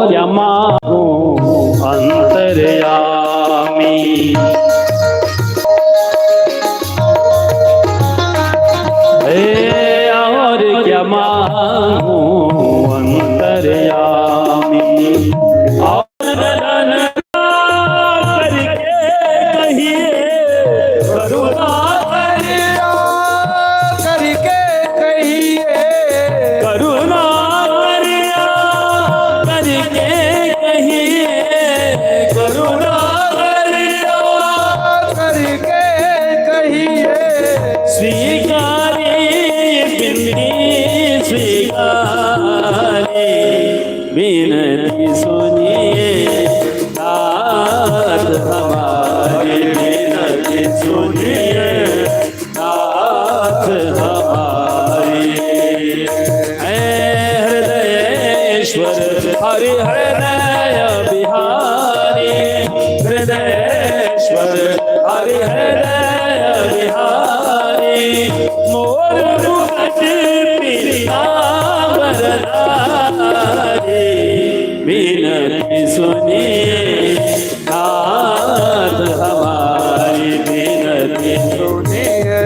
क्या मांगू अंतर्यामी, और क्या मांगू अंतर्यामी, और करके कहिए करुणा करके कहिए करुणा करके कहिए करुणा करके कहिए स्वीकारी बिनती स्वीकारी विनती सुनिए नाथ हमारी विनती सुनिए नाथ हमारी। हृदयेश्वर हरि हृदय बिहारी, हृदयेश्वर हरि हृदय बिहारी, मोर मुकुट पीतांबर धारी, विनती सुनिए नाथ हमारी विनती सुनिए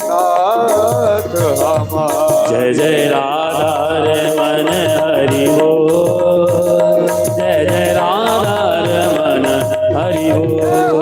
नाथ हमारी। जय जय राधा रमन हरि बोल, जय जय राधा रमन हरि बोल,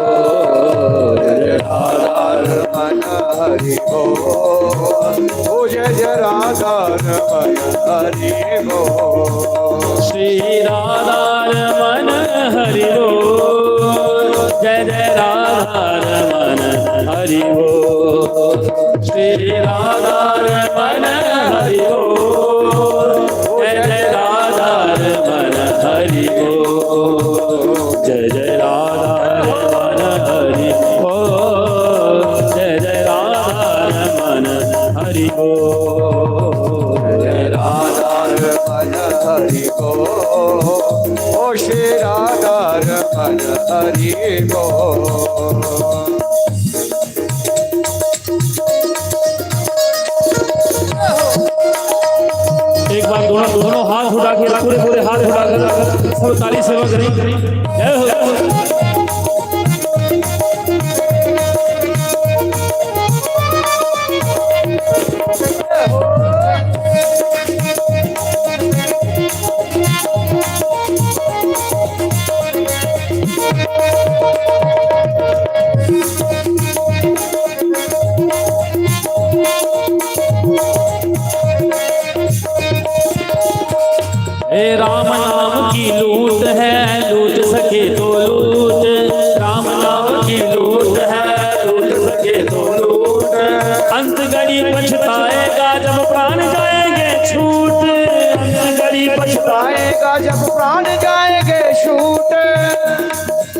जय राधा रमन हरि बोल, ओ जय जय राधा रमन हरि बोल। श्री राधा रमन हरि बोल, जय जय राधा रमन हरि बोल, श्री राधा रमन हरि बोल, जय जय राधा रमन हरि बोल, जय जय राधा रमन हरि बोल, जय जय राधा रमन हरि बोल, जय राधा रमन हरि बोल, ओ श्री राधा रमन हरि बोल। एक बार दोनों हाथ उठा के पूरे पूरे हाथ उठा कर सब ताली सेवा करें। जय हो। राम नाम की लूट है, लूट सके तो लूट, राम नाम की लूट है, लूट सके तो लूट, अंत घड़ी पछताएगा जब प्राण जाएंगे छूट, अंत घड़ी पछताएगा जब प्राण जाएंगे छूट।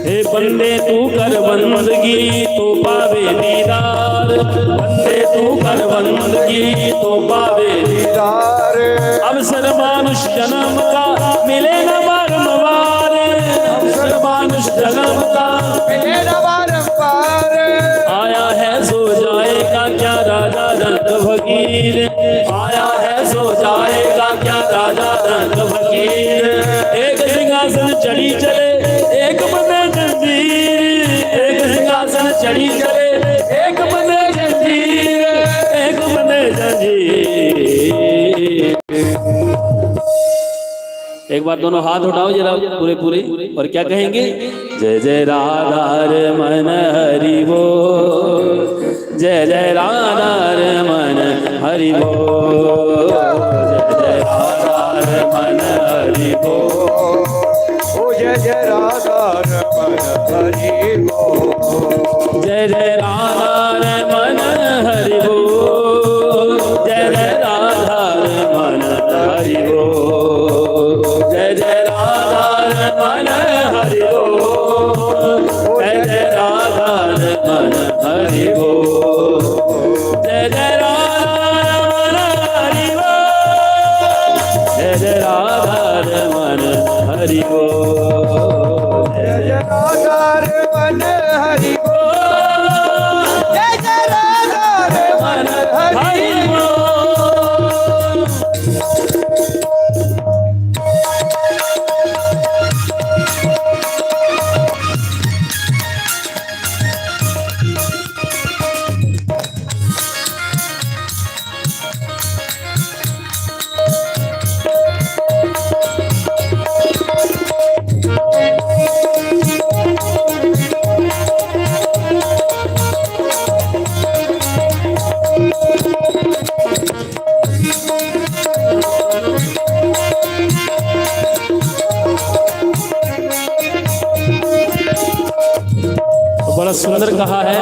हे बंदे तू कर बंदगी तो पावे दीदार, बंदे तू कर बंदगी तो पावे दीदार। अवसर मानुष जन्म का मिले न बारंबार, अवसर मानुष जन्म का मिले न बारंबार। आया है सो जाएगा क्या राजा रंग फकीर, आया है सो जाएगा क्या राजा रंग फकीर, एक सिंहासन चढ़ी चले एक बने जंजीर, एक सिंहासन चढ़ी चले एक बने जंजीर, एक बने जंजीर। एक बार दोनों हाथ उठाओ जरा पूरे पूरे, और क्या कहेंगे? जय जय राधा रमन हरि बोल, जय जय राधा रमन हरि बोल, जय जय राधा रमन हरि बोल, ओ जय जय राधा रमन हरि बोल, जय जय राधा रमन हरि बोल, जय जय राधा रमन हरि बोल, जय जय राधा रमन हरि बोल, जय जय राधा रमन हरि बोल, जय जय राधा हरि बोल। जय जय राधा रमन हरि बोल। जय जय राधा रमन हरि बोल। बड़ा सुंदर कहा है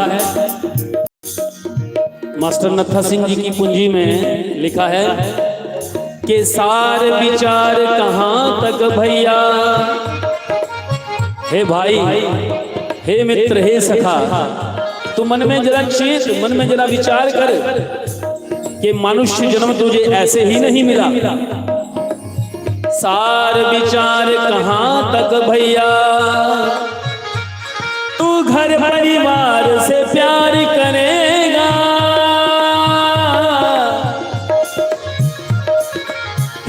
मास्टर नत्था सिंह जी की पूंजी में लिखा है कि सार विचार कहाँ तक भैया। हे भाई, हे मित्र, हे सखा, तू मन में जरा चेत, मन में जरा विचार कर कि मनुष्य जन्म तुझे ऐसे ही नहीं मिला। सार विचार कहाँ तक भैया, तू घर परिवार से प्यार करेगा,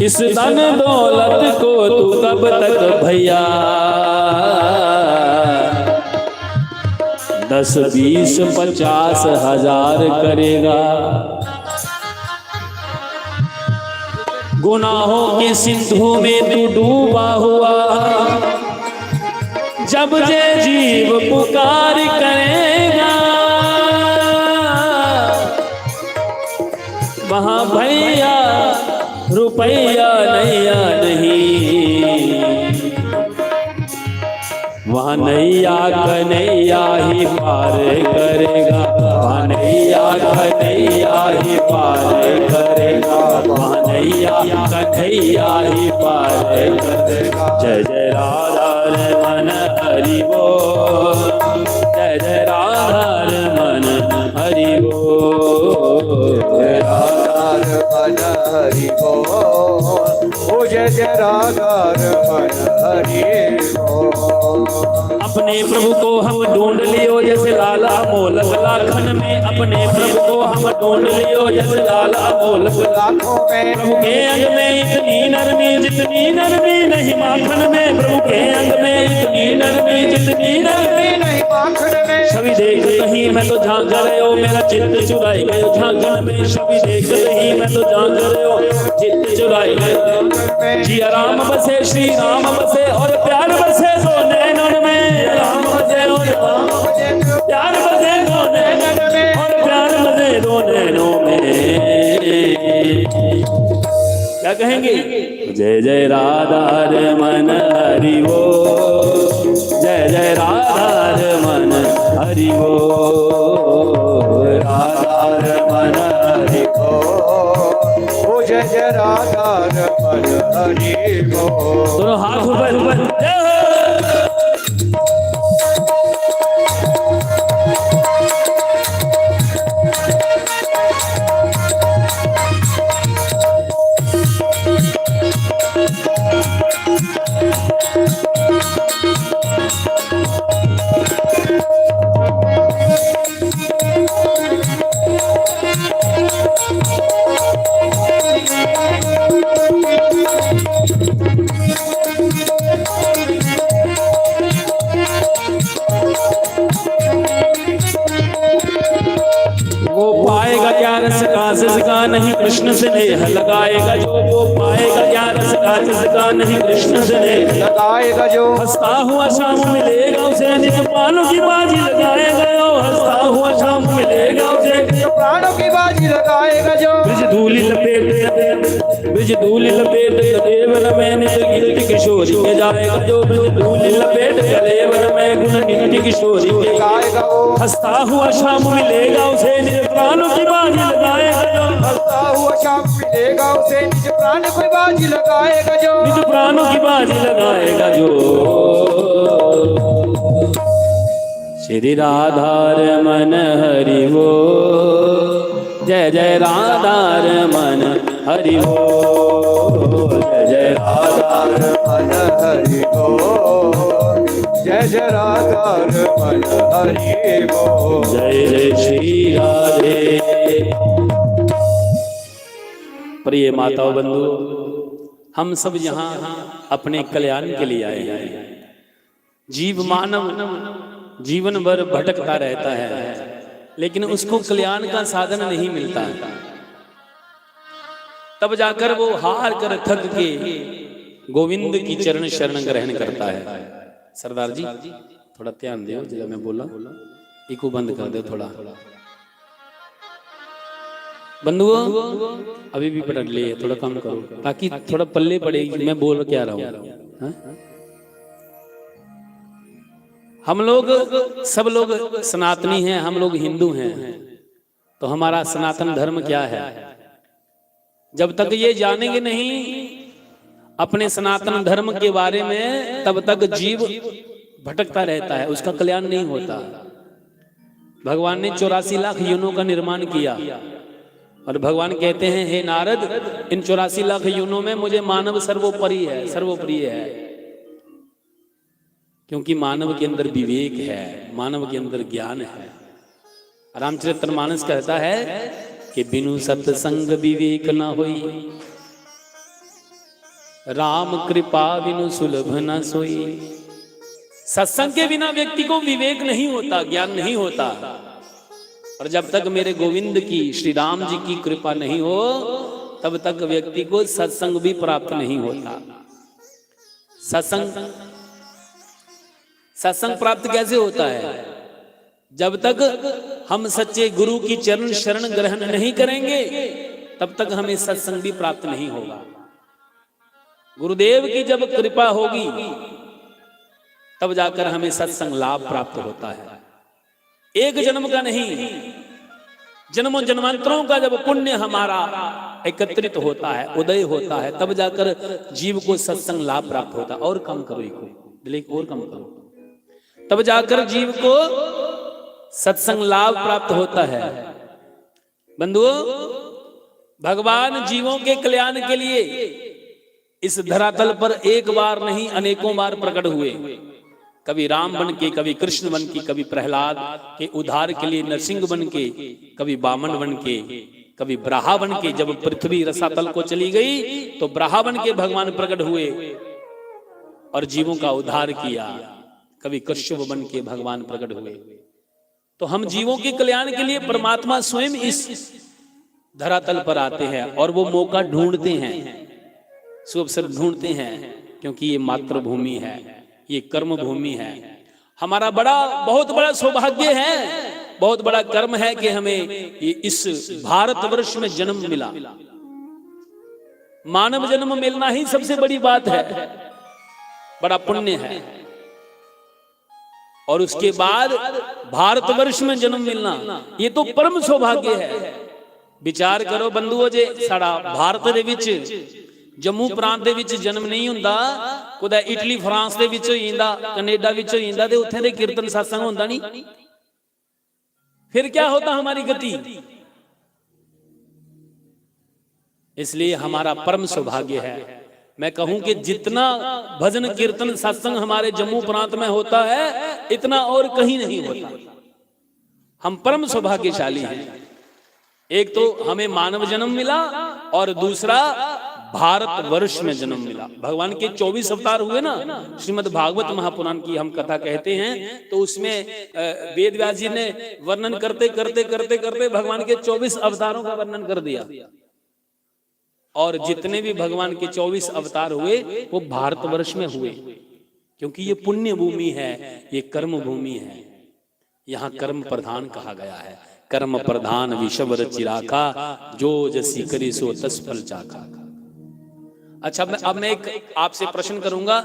इस धन दौलत को तू कब तक भैया 10, 20, 50 हजार करेगा। गुनाहों के सिंधु में तू डूबा हुआ, जब जे जीव पुकार करेगा, वहां भैया रुपया नैया नहीं, वहां नैया कन्हैया ही पार करेगा, वहां नैया कन्हैया ही पार करेगा, वहां नैया कन्हैया ही पार करेगा। जय जय राधा रमन हरि बोल। जय जय राधा रमन हरि बोल। जय राधा रमन हरि बोल। ओ जय जय राधा रमन हरि बोल। अपने प्रभु को हम ढूंढ लियो जैसे लाला मोलक लाखन में, अपने प्रभु को हम ढूंढ लियो जैसे लाला मोलक लाखों में। प्रभु के अंग में इतनी नरमी जितनी नरमी नहीं माखन में, प्रभु के अंग में इतनी नरमी जितनी नरमी नहीं माखन में। छवि देख रही मैं तो झांक रहे हो, मेरा चित्त चुराई गयो झांकन में, छवि देख रही मैं तो झांक रहे हो, चित्त चुराई गयो। जी राम बसे श्री राम बसे और प्यार बसे दो नैनों में, राम बसे और प्यार बसे दो नैनों में, और प्यार बसे दो नैनों में। क्या कहेंगे? जय जय राधा रमन हरि बोल। जय जय राधा रमन हरि बोल। राधा रमन हरि बोल। ओ जय जय राधा रमन हरि बोल। दोनों हाथ ऊपर ऊपर। जय हो। का नहीं कृष्ण से नेह लगाएगा जो, वो पाएगा क्या रस का जिसका नहीं कृष्ण से नेह लगाएगा जो। हंसता हुआ शाम मिलेगा उसे निज प्राणों की बाजी लगाएगा जो, हंसता हुआ शाम मिलेगा उसे निज प्राणों की बाजी लगाएगा जो। ब्रिज धूलि लपेट देवन में निज गिरती किशोरी के जाएगा जो, ब्रिज धूलि लपेट देवन में गुण गिरती किशोरी के गाएगा वो। हंसता हुआ शाम मिलेगा उसे निज प्राणों की बाजी लगाएगा जो, हंसता हुआ शाम मिलेगा उसे निज प्राण की बाजी लगाएगा जो, निज प्राणों की बाजी लगाएगा जो। श्री राधा रमन हरि बोल। जय जय राधा रमन हरि बोल। जय जय राधा रमन हरि बोल, जय जय राधा रमन हरि बोल। जय जय श्री राधे। प्रिय माताओं बंधु, हम सब यहाँ अपने कल्याण के लिए आए हैं। जीव मानव जीवन भर भटकता रहता है, लेकिन उसको कल्याण का साधन नहीं मिलता। तब जाकर वो हार कर थक के गोविंद की चरण शरण ग्रहण करता है। सरदार जी थोड़ा ध्यान दो, जब मैं बोला इको बंद कर दो थोड़ा। बंधुओं अभी भी पढ़ लिए, थोड़ा कम करो ताकि थोड़ा पल्ले पड़ेगी मैं बोल क्या रहा हूँ। हम लोग सब लोग सनातनी हैं, हम लोग हिंदू हैं, तो हमारा सनातन धर्म क्या है? जब तक ये जानेंगे नहीं अपने सनातन धर्म के बारे में, तब तक जीव भटकता रहता है, उसका कल्याण नहीं होता। भगवान ने 84 लाख योनों का निर्माण किया और भगवान कहते हैं, हे नारद, इन 84 लाख योनों में मुझे मानव सर्वोपरि है, सर्वप्रिय है, क्योंकि मानव के अंदर विवेक है, मानव के अंदर ज्ञान है। रामचरितमानस कहता है कि बिनु सत्संग विवेक न होई, राम कृपा बिनु सुलभ न सोई। सत्संग के बिना व्यक्ति को विवेक नहीं होता, ज्ञान नहीं होता। और जब तक मेरे गोविंद की, श्री राम जी की कृपा नहीं हो, तब तक व्यक्ति को सत्संग भी प्राप्त नहीं होता। सत्संग प्राप्त कैसे होता है? जब तक हम सच्चे गुरु की चरण शरण ग्रहण नहीं करेंगे, तब तक हमें सत्संग भी प्राप्त नहीं होगा। गुरुदेव की जब कृपा होगी, तब जाकर हमें सत्संग लाभ प्राप्त होता है। एक जन्म का नहीं, जन्मों जन्मांतरों का जब पुण्य हमारा एकत्रित होता है, उदय होता है, तब जाकर जीव को सत्संग लाभ प्राप्त होता है। और कम करो इको, दिलीप और कम करो, तब जाकर जीव को सत्संग लाभ प्राप्त होता है। बंधुओं, भगवान जीवों के कल्याण के लिए इस धरातल पर एक बार नहीं अनेकों बार प्रकट हुए। कभी राम बन के, कभी कृष्ण बन के, कभी प्रहलाद के उद्धार के लिए नरसिंह बन के, कभी वामन बन के, कभी ब्राहा बन के। जब पृथ्वी रसातल को चली गई तो ब्राहा बन के भगवान प्रकट हुए और जीवों का उद्धार किया। कभी कश्यप बन के भगवान प्रकट हुए। तो हम जीवों के कल्याण के लिए परमात्मा स्वयं इस धरातल पर आते हैं और वो मौका ढूंढते हैं, सुअवसर ढूंढते हैं, क्योंकि ये मातृभूमि है, ये कर्म भूमि है। हमारा बहुत बड़ा सौभाग्य है, बहुत बड़ा कर्म है कि हमें ये इस भारतवर्ष में जन्म मिला। मानव जन्म मिलना ही सबसे बड़ी बात है, बड़ा पुण्य है। और उसके बाद भारतवर्ष में जन्म मिलना, ये तो परम सौभाग्य है। विचार करो बंधुओं जे, साड़ा भारत दे विच जम्मू प्रांत दे विच जन्म नहीं हुंदा, कुदै इटली फ्रांस दे विच होइंदा, कनेडा विच होइंदा, ते उत्थे दे कीर्तन सत्संग हुंदा नहीं, फिर क्या होता हमारी गति? इसलिए हमारा परम सौभाग्य है। मैं कहूं कि जितना भजन कीर्तन सत्संग हमारे जम्मू प्रांत में होता है, इतना और कहीं नहीं होता। हम परम सौभाग्यशाली हैं। एक तो हमें मानव जन्म मिला और दूसरा भारतवर्ष में जन्म मिला। भगवान के 24 अवतार हुए ना, श्रीमद् भागवत महापुराण की हम कथा कहते हैं, तो उसमें वेद व्यास जी ने वर्णन करते करते करते करते भगवान के 24 अवतारों का वर्णन कर दिया। और जितने भी भगवान के 24 अवतार हुए वो भारतवर्ष में हुए, क्योंकि ये पुण्य भूमि है, ये कर्म भूमि है। यहाँ कर्म प्रधान कहा गया है। कर्म प्रधान विषवर चिराका, जो जसी करी सो तस फल चाखा। अच्छा, अब मैं एक आपसे प्रश्न करूंगा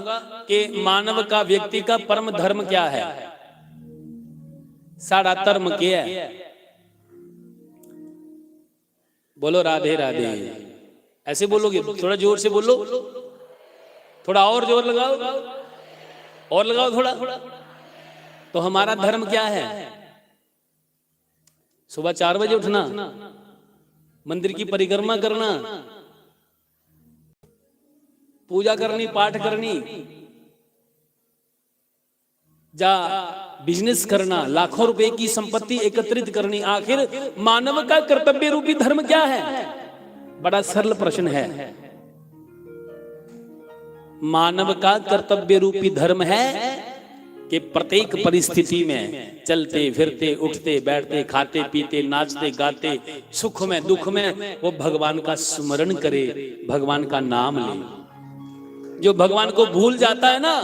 कि मानव का, व्यक्ति का परम धर्म क्या है? साड़ा धर्म क्या है? बोलो राधे राधे। ऐसे बोलोगे? थोड़ा जोर से बोलो, थोड़ा और जोर लगाओ, और लगाओ थोड़ा। तो हमारा धर्म क्या है? सुबह 4 बजे उठना, मंदिर की परिक्रमा करना, पूजा करनी, पाठ करनी, जा बिजनेस करना, लाखों रुपए की संपत्ति एकत्रित करनी, आखिर मानव का कर्तव्य रूपी धर्म क्या है? बड़ा सरल प्रश्न है। मानव का कर्तव्य रूपी धर्म है कि प्रत्येक परिस्थिति में चलते फिरते उठते बैठते खाते पीते नाचते गाते सुख में दुख में वो भगवान का स्मरण करे, भगवान का नाम ले। जो भगवान को भूल जाता है ना,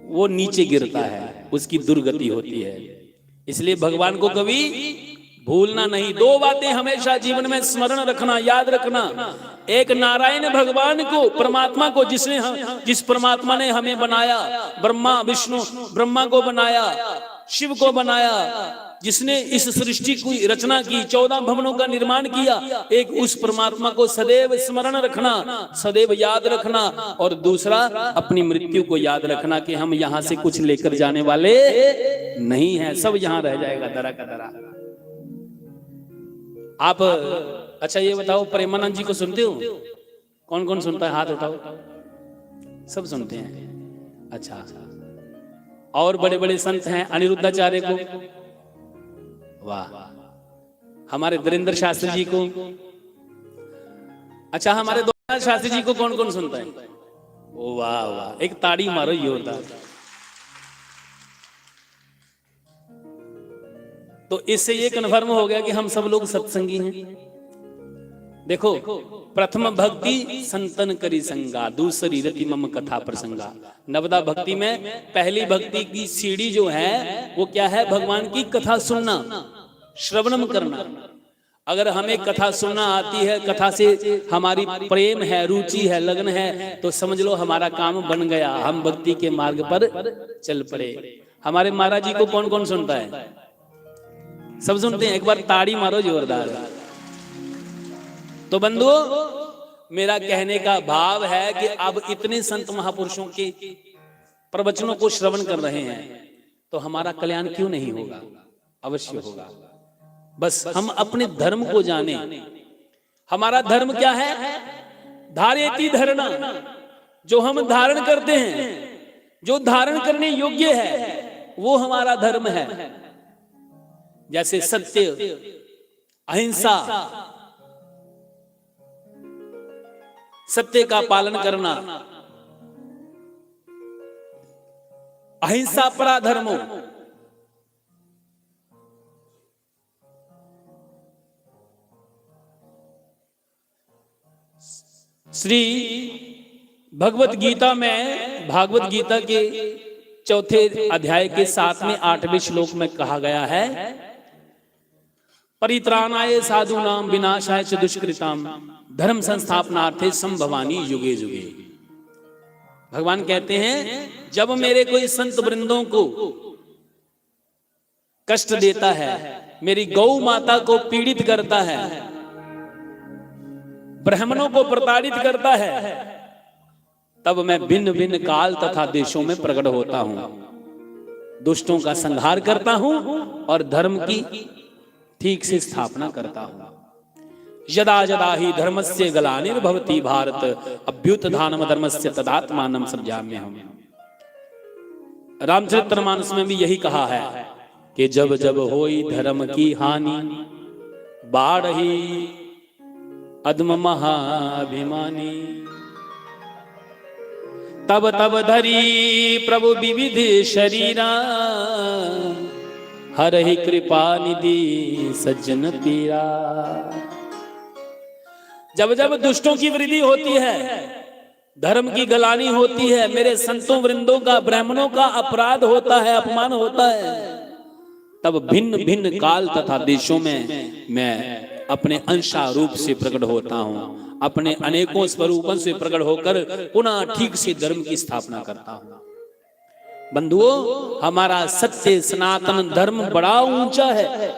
वो नीचे गिरता है, उसकी दुर्गति होती है। इसलिए भगवान को कभी भूलना नहीं। दो बातें हमेशा जीवन में स्मरण रखना, याद रखना। एक नारायण भगवान को, परमात्मा को, जिस परमात्मा ने हमें बनाया, ब्रह्मा विष्णु, ब्रह्मा को बनाया, शिव को बनाया, जिसने इस सृष्टि की रचना की, 14 भवनों का निर्माण किया, एक उस परमात्मा को सदैव स्मरण रखना, सदैव याद रखना। और दूसरा, अपनी मृत्यु को याद रखना कि हम यहां से कुछ लेकर जाने वाले नहीं हैं, सब यहां रह जाएगा दरा का दरा। आप अच्छा ये बताओ, प्रेमानंद जी को सुनते हो? कौन कौन सुनता है? हाथ उठाओ। सब सुनते हैं। अच्छा, और बड़े बड़े संत हैं, अनिरुद्धाचार्य को, वाह। हमारे धीरेन्द्र शास्त्री जी को, अच्छा हमारे दो शास्त्री जी को कौन कौन सुनता है? ओ वाह वाह, एक ताड़ी मारो जोरदार। तो इससे ये कन्फर्म हो गया कि हम सब लोग सत्संगी हैं। देखो, प्रथम भक्ति संतन करी संगा, दूसरी रति मम कथा प्रसंगा। नवदा भक्ति में पहली भक्ति की सीढ़ी जो है वो क्या है? भगवान की कथा सुनना, श्रवणम करना। अगर हमें कथा सुनना आती है, कथा से हमारी प्रेम है, रुचि है, लगन है, तो समझ लो हमारा काम बन गया, हम भक्ति के मार्ग पर चल पड़े। हमारे महाराज जी को कौन कौन सुनता है? सब सुनते हैं। एक बार ताड़ी मारो जोरदार। तो बंधुओं, मेरा कहने का भाव है कि अब इतने संत महापुरुषों के प्रवचनों को श्रवण कर रहे हैं, तो हमारा कल्याण क्यों नहीं होगा? अवश्य होगा। बस हम अपने धर्म को जाने। हमारा धर्म क्या है? धारेति धरना। जो हम धारण करते हैं, जो धारण करने योग्य है, वो हमारा धर्म है। जैसे सत्य, अहिंसा, सत्य का पालन करना, अहिंसा पराधर्मो। श्री भगवत गीता में, भागवत गीता के 4 अध्याय के 7वें 8वें श्लोक में कहा गया है, परित्राणाय साधूनाम विनाशाय च दुष्कृताम धर्म संस्थापनार्थे संभवानी युगे युगे। भगवान कहते हैं, जब मेरे कोई संत वृंदों को कष्ट देता है, मेरी गौ माता को पीड़ित करता है, ब्राह्मणों को प्रताड़ित करता है, तब मैं भिन्न भिन्न काल तथा देशों में प्रकट होता हूं, दुष्टों का संहार करता हूं और धर्म की ठीक से स्थापना करता हूं। यदा यदा ही धर्मस्य ग्लानिर्भवति भारत अभ्युत्थानम धर्मस्य तदात्मानं सृजाम्यहम्। रामचरितमानस में भी यही कहा है कि जब जब होई धर्म की हानि, बाढ़ही अधम महाभिमानी, तब तब धरी प्रभु विविध शरीरा, हरहि कृपा निधि सज्जन पीरा। जब जब दुष्टों की वृद्धि होती है, धर्म की गलानी होती है, मेरे संतों वृंदों का, ब्राह्मणों का अपराध होता है, अपमान होता है, तब भिन्न भिन्न काल तथा देशों में मैं अपने अंशारूप से प्रकट होता हूं, अपने अनेकों स्वरूपों से प्रकट होकर पुनः ठीक से धर्म की स्थापना करता हूं। बंधुओं, हमारा सत्य सनातन धर्म बड़ा ऊंचा है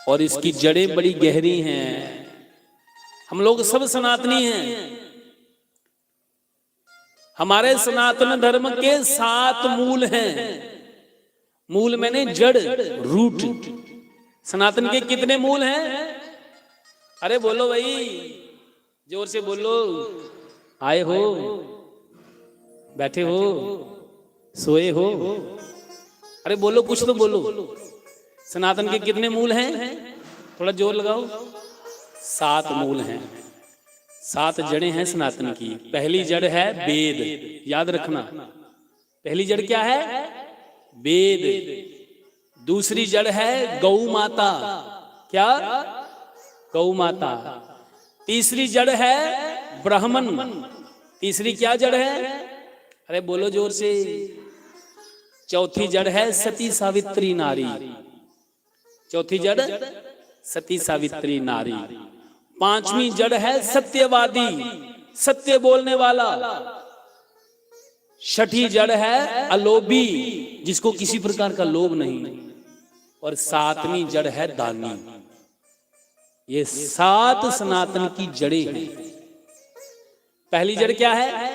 और इसकी जड़ें बड़ी गहरी हैं। हम लोग सब सनातनी हैं। हमारे सनातन धर्म के 7 मूल हैं। मूल मैंने जड़, रूट। सनातन के कितने मूल हैं? अरे बोलो भाई, जोर से बोलो। आए हो, बैठे हो, सोए हो? अरे बोलो, कुछ तो बोलो। सनातन के कितने मूल हैं? थोड़ा जोर लगाओ। 7 मूल हैं, 7 जड़ें हैं सनातन की। पहली जड़ है वेद, याद रखना। पहली जड़ क्या है? वेद। दूसरी जड़ है गौ माता, क्या? गौ माता। तीसरी जड़ है ब्राह्मण। तीसरी क्या जड़ है? अरे बोलो जोर से। चौथी जड़ है सती सावित्री नारी। चौथी जड़ सती सावित्री नारी। 5वीं जड़ है सत्यवादी, सत्य बोलने वाला। 6ठी जड़ है अलोभी, जिसको किसी प्रकार का लोभ नहीं। और 7वीं जड़ है दानी। ये 7 सनातन की जड़ें हैं। पहली जड़ क्या है?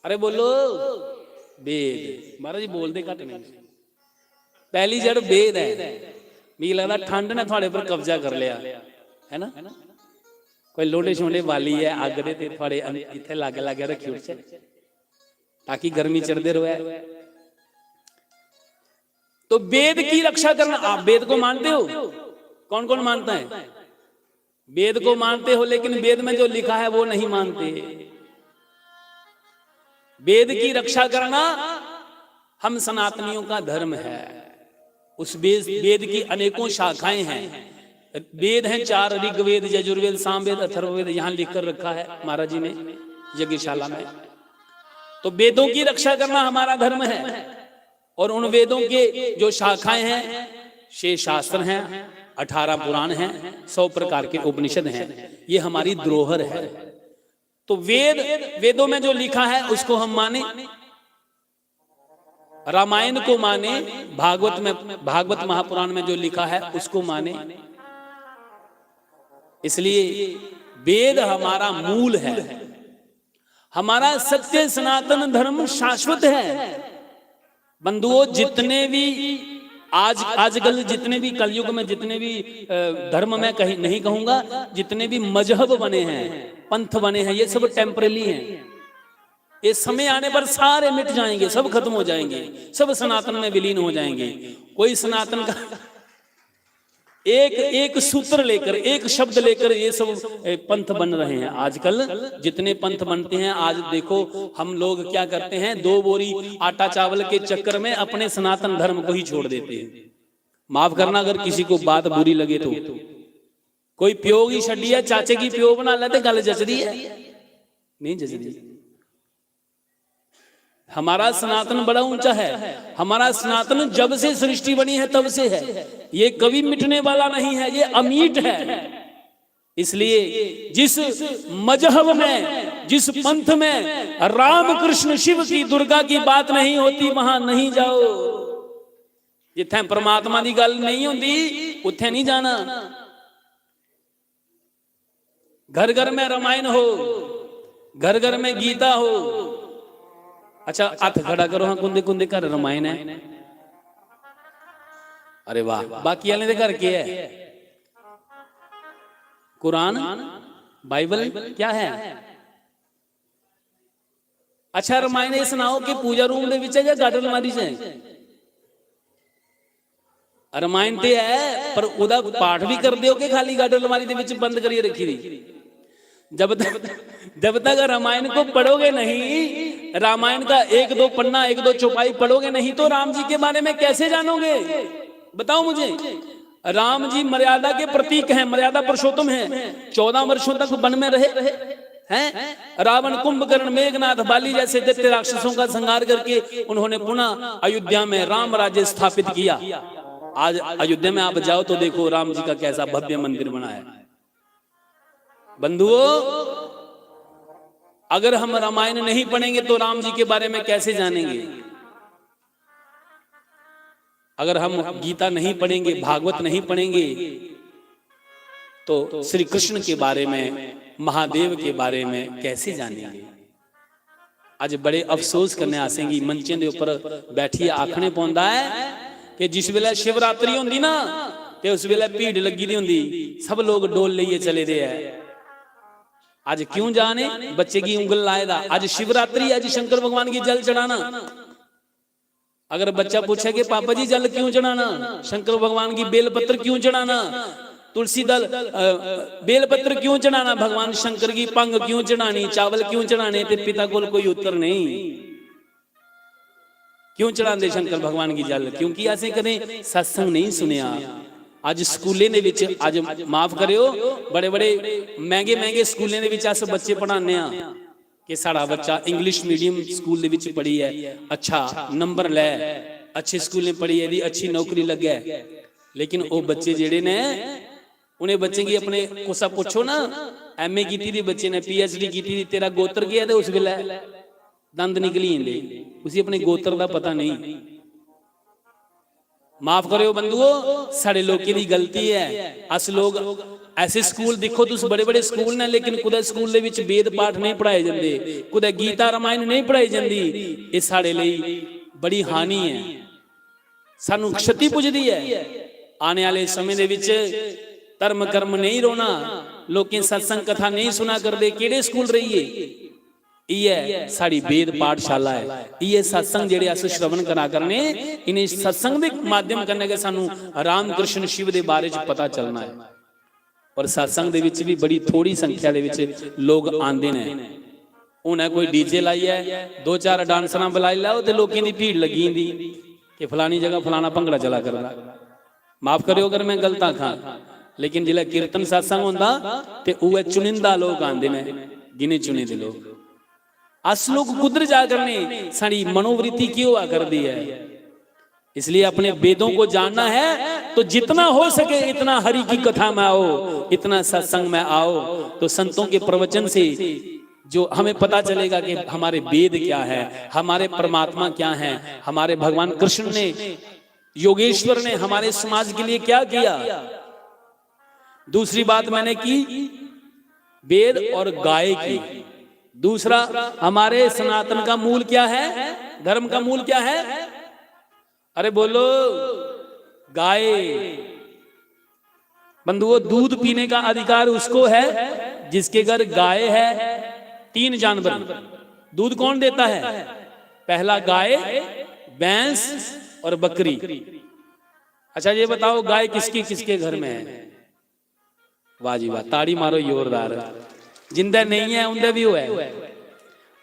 अरे बोलो। वेद। महाराज जी बोलते घट नहीं। पहली जड़ वेद है। मी लगता ठंड ने थोड़े पर कब्जा कर लिया है ना। कोई लोडे शोडे वाली है अग दे ते थोड़े इथे लागे लागे रखी उठ ताकि गर्मी चढ़ते रहे। तो वेद की रक्षा करना। आप वेद को मानते हो? कौन कौन मानता है? वेद को मानते हो, लेकिन वेद में जो लिखा है वो नहीं मानते। वेद की रक्षा करना हम सनातनियों का धर्म है। उस वेद की अनेकों शाखाएं हैं। वेद हैं 4, ऋग्वेद, यजुर्वेद, सामवेद, अथर्ववेद। यहां लिखकर रखा है महाराज जी ने यज्ञशाला में। तो वेदों की रक्षा करना हमारा धर्म है। और उन वेदों के जो शाखाएं हैं, 6 शास्त्र हैं, 18 पुराण हैं, 100 प्रकार के उपनिषद हैं। ये हमारी धरोहर है। तो वेदों में जो लिखा है उसको हम माने, रामायण को माने, भागवत महापुराण में जो लिखा है उसको माने। इसलिए वेद हमारा मूल है। हमारा सत्य सनातन धर्म शाश्वत है। बंधुओं, जितने भी आजकल जितने भी कलयुग में जितने भी धर्म में कहीं नहीं कहूंगा, जितने भी मजहब बने हैं, पंथ बने हैं, ये सब टेम्परेरी हैं। ये समय आने पर सारे मिट जाएंगे, सब खत्म हो जाएंगे, सब सनातन में विलीन हो जाएंगे। कोई सनातन का एक सूत्र लेकर, एक शब्द लेकर ये सब पंथ बन रहे हैं। आजकल जितने पंथ बनते हैं, आज देखो हम लोग क्या करते हैं, 2 बोरी आटा चावल के चक्कर में अपने सनातन धर्म को ही छोड़ देते हैं। माफ करना अगर किसी को बात बुरी लगे तो। कोई प्यो की छड़ी है, चाचे की प्यो बना लेते, गल जचदी है? नहीं जचदी। हमारा सनातन बड़ा ऊंचा है। हमारा सनातन जब से सृष्टि बनी है तब से है। ये कभी मिटने वाला नहीं है, ये अमीट है। इसलिए जिस मजहब में, जिस पंथ में राम कृष्ण शिव की दुर्गा की बात नहीं होती, वहां नहीं जाओ। जिथे परमात्मा की गल नहीं होती उथे नहीं जाना। घर घर में रामायण हो, घर घर में गीता हो। अच्छा हाथ खड़ा करो। हाँ, कुंदे कुंदे घर रामायण है। अरे वाह, बाकी वाले दे घर के है कुरान, बाइबल क्या है? अच्छा रामायण ये सुनाओ कि पूजा रूम दे विच है या गार्डन अलमारी से? रामायण ते है, पर उदा पाठ भी कर दियो कि खाली गार्डन अलमारी दे विच बंद करिए रखी दी? जब तक रामायण को पढ़ोगे नहीं, रामायण का 1-2 पन्ना, 1-2 चौपाई पढ़ोगे नहीं, तो राम जी के बारे में कैसे जानोगे? बताओ मुझे। राम जी मर्यादा के प्रतीक हैं, मर्यादा पुरुषोत्तम हैं। 14 वर्षों तक वन में रहे हैं। रावण, कुंभकर्ण, मेघनाथ, बाली जैसे दैत्य राक्षसों का संहार करके उन्होंने पुनः अयोध्या में राम राज्य स्थापित किया। आज अयोध्या में आप जाओ तो देखो राम जी का कैसा भव्य मंदिर बना है। बंधुओं, अगर हम रामायण नहीं पढ़ेंगे तो राम जी के बारे में कैसे जानेंगे? अगर हम गीता नहीं पढ़ेंगे, भागवत नहीं पढ़ेंगे, तो श्री कृष्ण के बारे में, महादेव के बारे में कैसे जानेंगे? आज बड़े अफसोस करने आसेंगी मंचे के ऊपर बैठी आखने पौंदा है कि जिस वेले शिवरात्रि होंदी ना, ते उस वेले भीड़ लगी दी होंदी, सब लोग डोल लिए चले दे है। आज क्यों जाने, बच्चे की उंगल लाएगा। आज शिवरात्रि, आज शंकर भगवान की जल चढ़ाना, अगर बच्चा पूछे कि पापा जी जल क्यों चढ़ाना, शंकर भगवान की बेलपत्र क्यों चढ़ाना, तुलसी दल बेलपत्र क्यों चढ़ाना, भगवान शंकर की पंग क्यों चढ़ानी, चावल क्यों चढ़ाने, तो पिता को कोई उत्तर नहीं। क्यों चढ़ाते शंकर भगवान की जल? क्योंकि ऐसे कदे सत्संग नहीं सुनिया। अज स्कूले दे विच, अज माफ करियो, बड़े बड़े महंगे महंगे स्कूलों के अस बच्चे पढ़ाने कि साड़ा बच्चा इंग्लिश मीडियम स्कूल दे विच पढ़ी है, अच्छा नंबर लै, अच्छे स्कूल में पढ़ी है, अच्छी नौकरी लगे, लेकिन वो बच्चे जेड़े ने उन्हें बच्चे की अपने कुसा पूछो ना, MA की बच्चे ने PhD की, तेरा गोत्र की है, तो उस वेले दंद निकली जाते, उसी अपने गोत्र का पता नहीं। माफ करो बंधुओ, साढ़े लोगों की गलती है। अस लोग ऐसे स्कूल देखो, तुम बड़े बड़े स्कूल ने, लेकिन कुछ स्कूल दे विच वेद पाठ नहीं पढ़ाए जाते, कुछ गीता रामायण नहीं पढ़ाई जाती। ये साढ़े लिए बड़ी हानि है, सानू क्षति पुजदी है। आने वाले समय दे विच धर्म कर्म नहीं रोना, लोकें सत्संग कथा नहीं सुना करते, केड़े स्कूल रहिए? ये साड़ी वेद पाठशाला है, ये सत्संग जेड़े अस श्रवण करा करने, इन्हें सत्संग के माध्यम करने के सानू राम कृष्ण शिव के बारे च पता चलना है। और सत्संग दे विच भी बड़ी थोड़ी संख्या दे विच लोग आंदे ने। उन्हें कोई डीजे लाई है, 2-4 डांसर बुलाई लाओ, तो लोगों की भीड़ लगी थी कि फलानी जगह फलाना भंगड़ा चला करदा। माफ करियो अगर मैं गलत आखां, लेकिन जिला कीर्तन सत्संग होंदा ते उहे चुनिंदा लोग आंदे ने, गिने चुने दे लोग। अस लोग कुदर जा करने, साड़ी मनोवृत्ति क्यों आ कर दी है? इसलिए अपने वेदों को जानना है तो जितना हो सके इतना हरि की कथा में आओ, इतना सत्संग में आओ, तो संतों के प्रवचन से जो हमें पता चलेगा कि हमारे वेद क्या है, हमारे परमात्मा क्या है, हमारे भगवान कृष्ण ने, योगेश्वर ने हमारे समाज के लिए क्या किया। दूसरी बात मैंने की वेद और गाय की। दूसरा, हमारे सनातन का मूल क्या है, धर्म का मूल क्या है? अरे बोलो, गाय। बंधुओं, दूध पीने का अधिकार उसको है जिसके घर गाय है। 3 जानवर दूध कौन देता है? पहला गाय, भैंस और बकरी। अच्छा ये बताओ, गाय किसकी किसके घर में है? वाह जी वाह, ताड़ी मारो जोरदार। जिंदा नहीं है उनका भी है।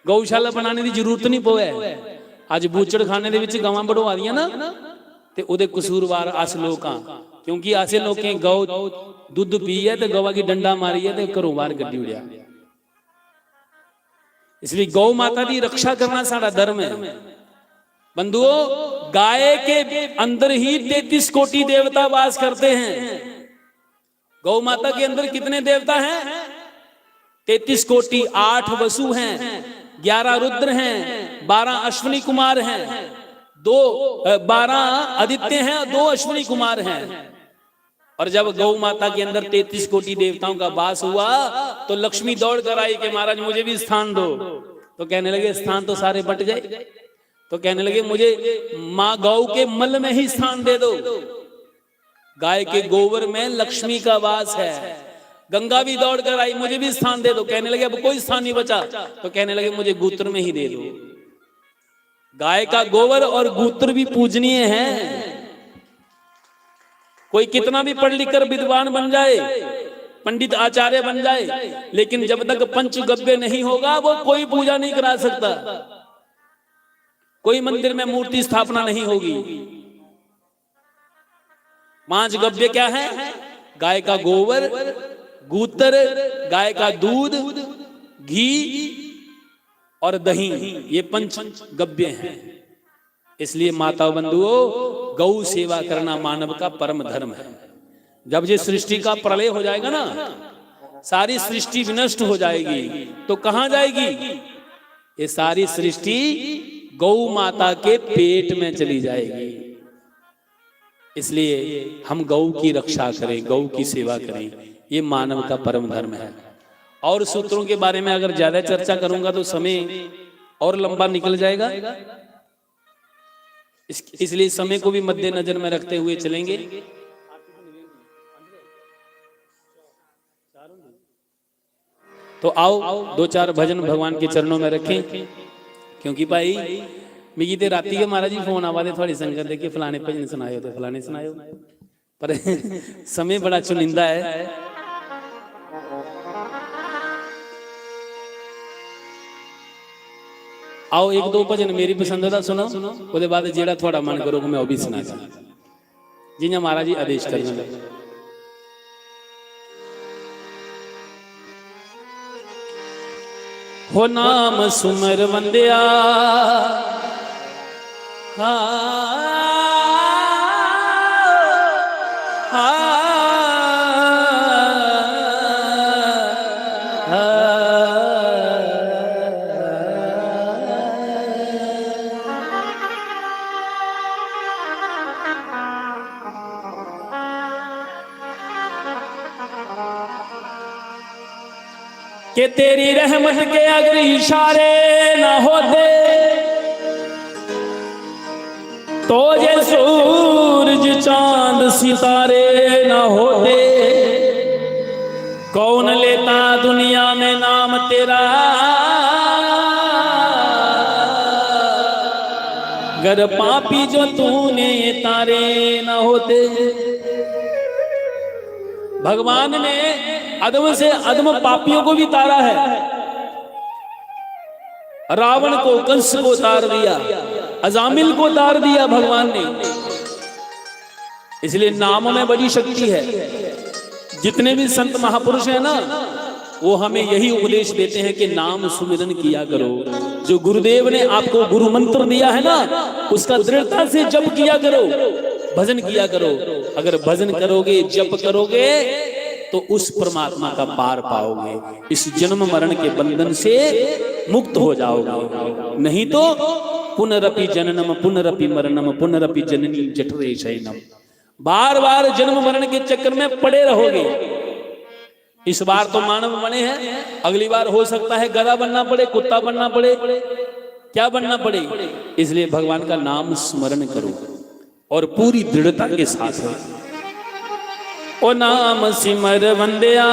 गौशाला बनाने की जरूरत नहीं पवे। अज बूचड़ खाने दे विच गावां बढ़वा दियां ना, ते ओदे कसूरवार अस लोग हां, क्योंकि असे लोकें गौ दुध पी है ते गवा की डंडा मारी है ते घरों बाहर कड्डी उड़िया। इसलिए गौ माता की रक्षा करना साडा धर्म है। बंधुओं, गाय के अंदर ही 33 कोटि देवता वास करते हैं। गौ माता के अंदर कितने देवता हैं? 33 कोटि। 8 वसु हैं, 11 रुद्र हैं, 12 अश्विनी कुमार हैं, 12 आदित्य हैं और 2 अश्विनी कुमार हैं। और जब गौ माता के अंदर 33 कोटि देवताओं का वास हुआ तो लक्ष्मी दौड़ कर आई कि महाराज मुझे भी स्थान दो। तो कहने लगे स्थान तो सारे बट गए। तो कहने लगे मुझे माँ गौ के मल में ही स्थान दे दो। गाय के गोबर में लक्ष्मी का वास है। गंगा भी दौड़ कर आई, मुझे भी स्थान दे दो। कहने लगे अब कोई स्थान नहीं बचा। तो कहने लगे मुझे गूत्र में ही दे दो। गाय का गोबर और गूत्र भी पूजनीय है। कोई कितना भी पढ़ लिख कर विद्वान बन जाए, पंडित आचार्य बन जाए, लेकिन जब तक पंचगव्य नहीं होगा वो कोई पूजा नहीं करा सकता। कोई मंदिर में मूर्ति स्थापना नहीं होगी। 5 गव्य क्या है? गाय का गोबर, गूत्र, गाय का दूध, घी और दही, ये 5 गव्य हैं। इसलिए माता बंधुओं, गौ सेवा करना मानव का परम धर्म है। जब ये सृष्टि का प्रलय हो जाएगा ना, सारी सृष्टि विनष्ट हो जाएगी, तो कहां जाएगी? ये सारी सृष्टि गौ माता के पेट में चली जाएगी। इसलिए हम गौ की रक्षा करें, गौ की सेवा करें, ये मानव का परम धर्म है। और सूत्रों के बारे में अगर ज्यादा चर्चा करूंगा तो समय और लंबा निकल जाएगा। इसलिए समय को भी मद्देनजर में रखते हुए चलेंगे। तो आओ 2-4 भजन भगवान के चरणों में रखें, क्योंकि भाई मिगी ते राती के महाराज जी फोन आवा दे थोड़ी संगत दे कि फलाने भजन सुनायो ते फलाने सुनायो, पर समय बड़ा चुनिंदा है। आओ एक दो भजन मेरी पसंद दा सुनो, उसके बाद जेड़ा थोड़ा मन करोगे मैं वो भी सुना जियां महाराज जी आदेश करना। हो नाम सुमर वंदिया कि तेरी रहमत के अगर इशारे ना होते तो ये सूरज चांद सितारे ना होते, कौन लेता दुनिया में नाम तेरा, गर पापी जो तूने तारे ना होते। भगवान ने अदम से अदम पापियों को भी तारा है। रावण को, कंस को तार दिया, अजामिल को तार दिया भगवान ने। इसलिए नाम में बड़ी शक्ति है। जितने भी संत महापुरुष हैं ना, वो हमें यही उपदेश देते हैं कि नाम सुमिरन किया करो। जो गुरुदेव ने आपको गुरु मंत्र दिया है ना, उसका दृढ़ता से जप किया करो, भजन किया करो। अगर भजन करोगे, जप करोगे तो उस परमात्मा का पार पाओगे, इस जन्म मरण के बंधन से मुक्त हो जाओगे। नहीं तो पुनरपि जननम पुनरपि मरणम पुनरपि जननी जठरे शयनम, बार बार जन्म मरण के चक्कर में पड़े रहोगे। इस बार तो मानव बने हैं, अगली बार हो सकता है गधा बनना पड़े, कुत्ता बनना पड़े, क्या बनना पड़े। इसलिए भगवान का नाम स्मरण करो और पूरी दृढ़ता के साथ है। ओ नाम सिमर वंदिया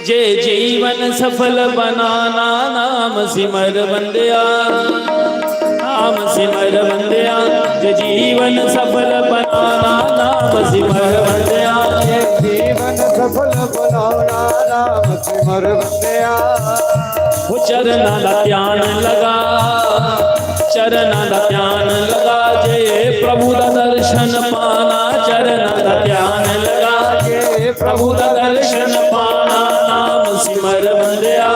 जे जीवन सफल बनाना, नाम सिमर वंदिया, नाम सिमर वंदिया जे जीवन सफल बनाना, नाम सिमर वंदिया जे जीवन सफल बनाना, नाम सिमर वंदिया। वो चरना दा ध्यान लगा, चरना दा ध्यान लगा, जे प्रभु दा दर्शन पाना, चरना दा ध्यान लगा, जे प्रभु दा दर्शन पाना, नाम सिमर वंदिया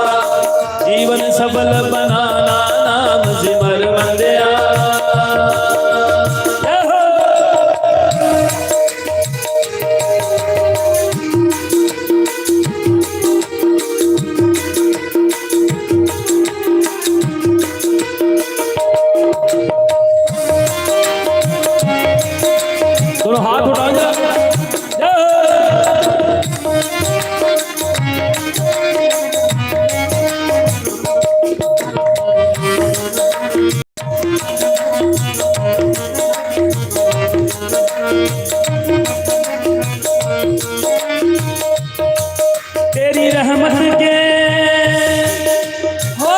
जीवन सफल बनाना, नाम सिमर वंदिया। हाथ उठाओ जा। तेरी रहमत के हो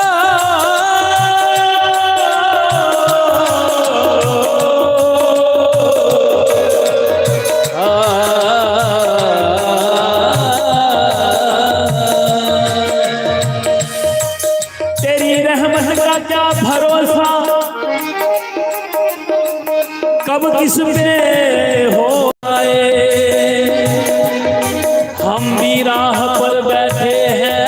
तेरी रहमत का क्या भरोसा, कब किस पे हो आए। हम भी राह पर बैठे हैं,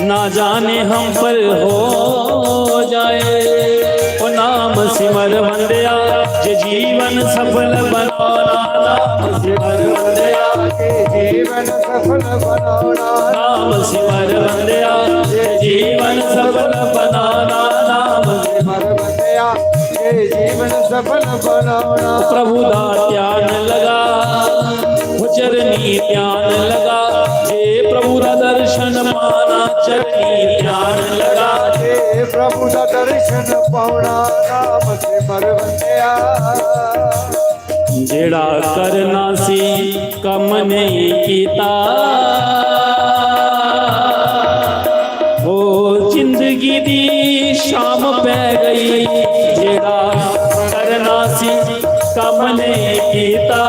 ना जाने हम पर हो जाए। ओ नाम सिमर वंदिया जे जीवन सफल बनाना, नाम सिमर वंदिया जे जीवन सफल बनाना, नाम सिमर वंदिया जे जीवन सफल बनाना, नाम सिमर वंदिया जे जीवन सफल बनाना। प्रभु दा ध्यान लगा, वो चरनी ध्यान लगा, जे प्रभु दा दर्शन पाना, चरनी ध्यान लगा, जे प्रभु दा दर्शन पाउना, नाम सिमर वंदिया। जेड़ा करना सी कम नहीं कीता, काम नहीं कीता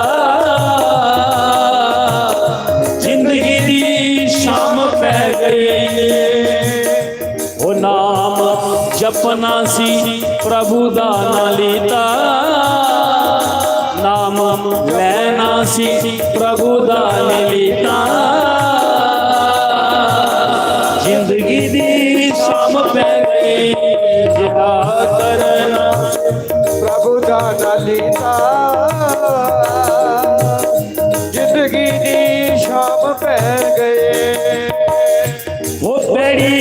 जिंदगी दी शाम पै गई ओ नाम जपना सी प्रभु दा ना लीता नाम लेना सी प्रभु दा नहीं लीता जिंदगी दी शाम पै गई जिदा करना प्रभु दा ना लीता जिंदगी दी शाम पै गए वो पेड़ी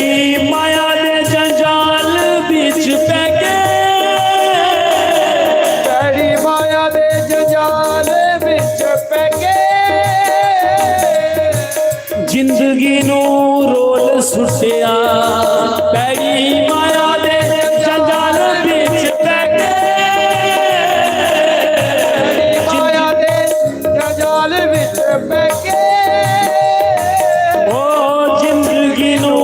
माया दे जंजाल बिच पै गए तेरी माया दे जंजाल विच पै गए जिंदगी नू रोल सुटिया पेड़ी माया दे जंजाल बिच पै गए माया दे जंजाल विच पै गए ओ जिंदगी नू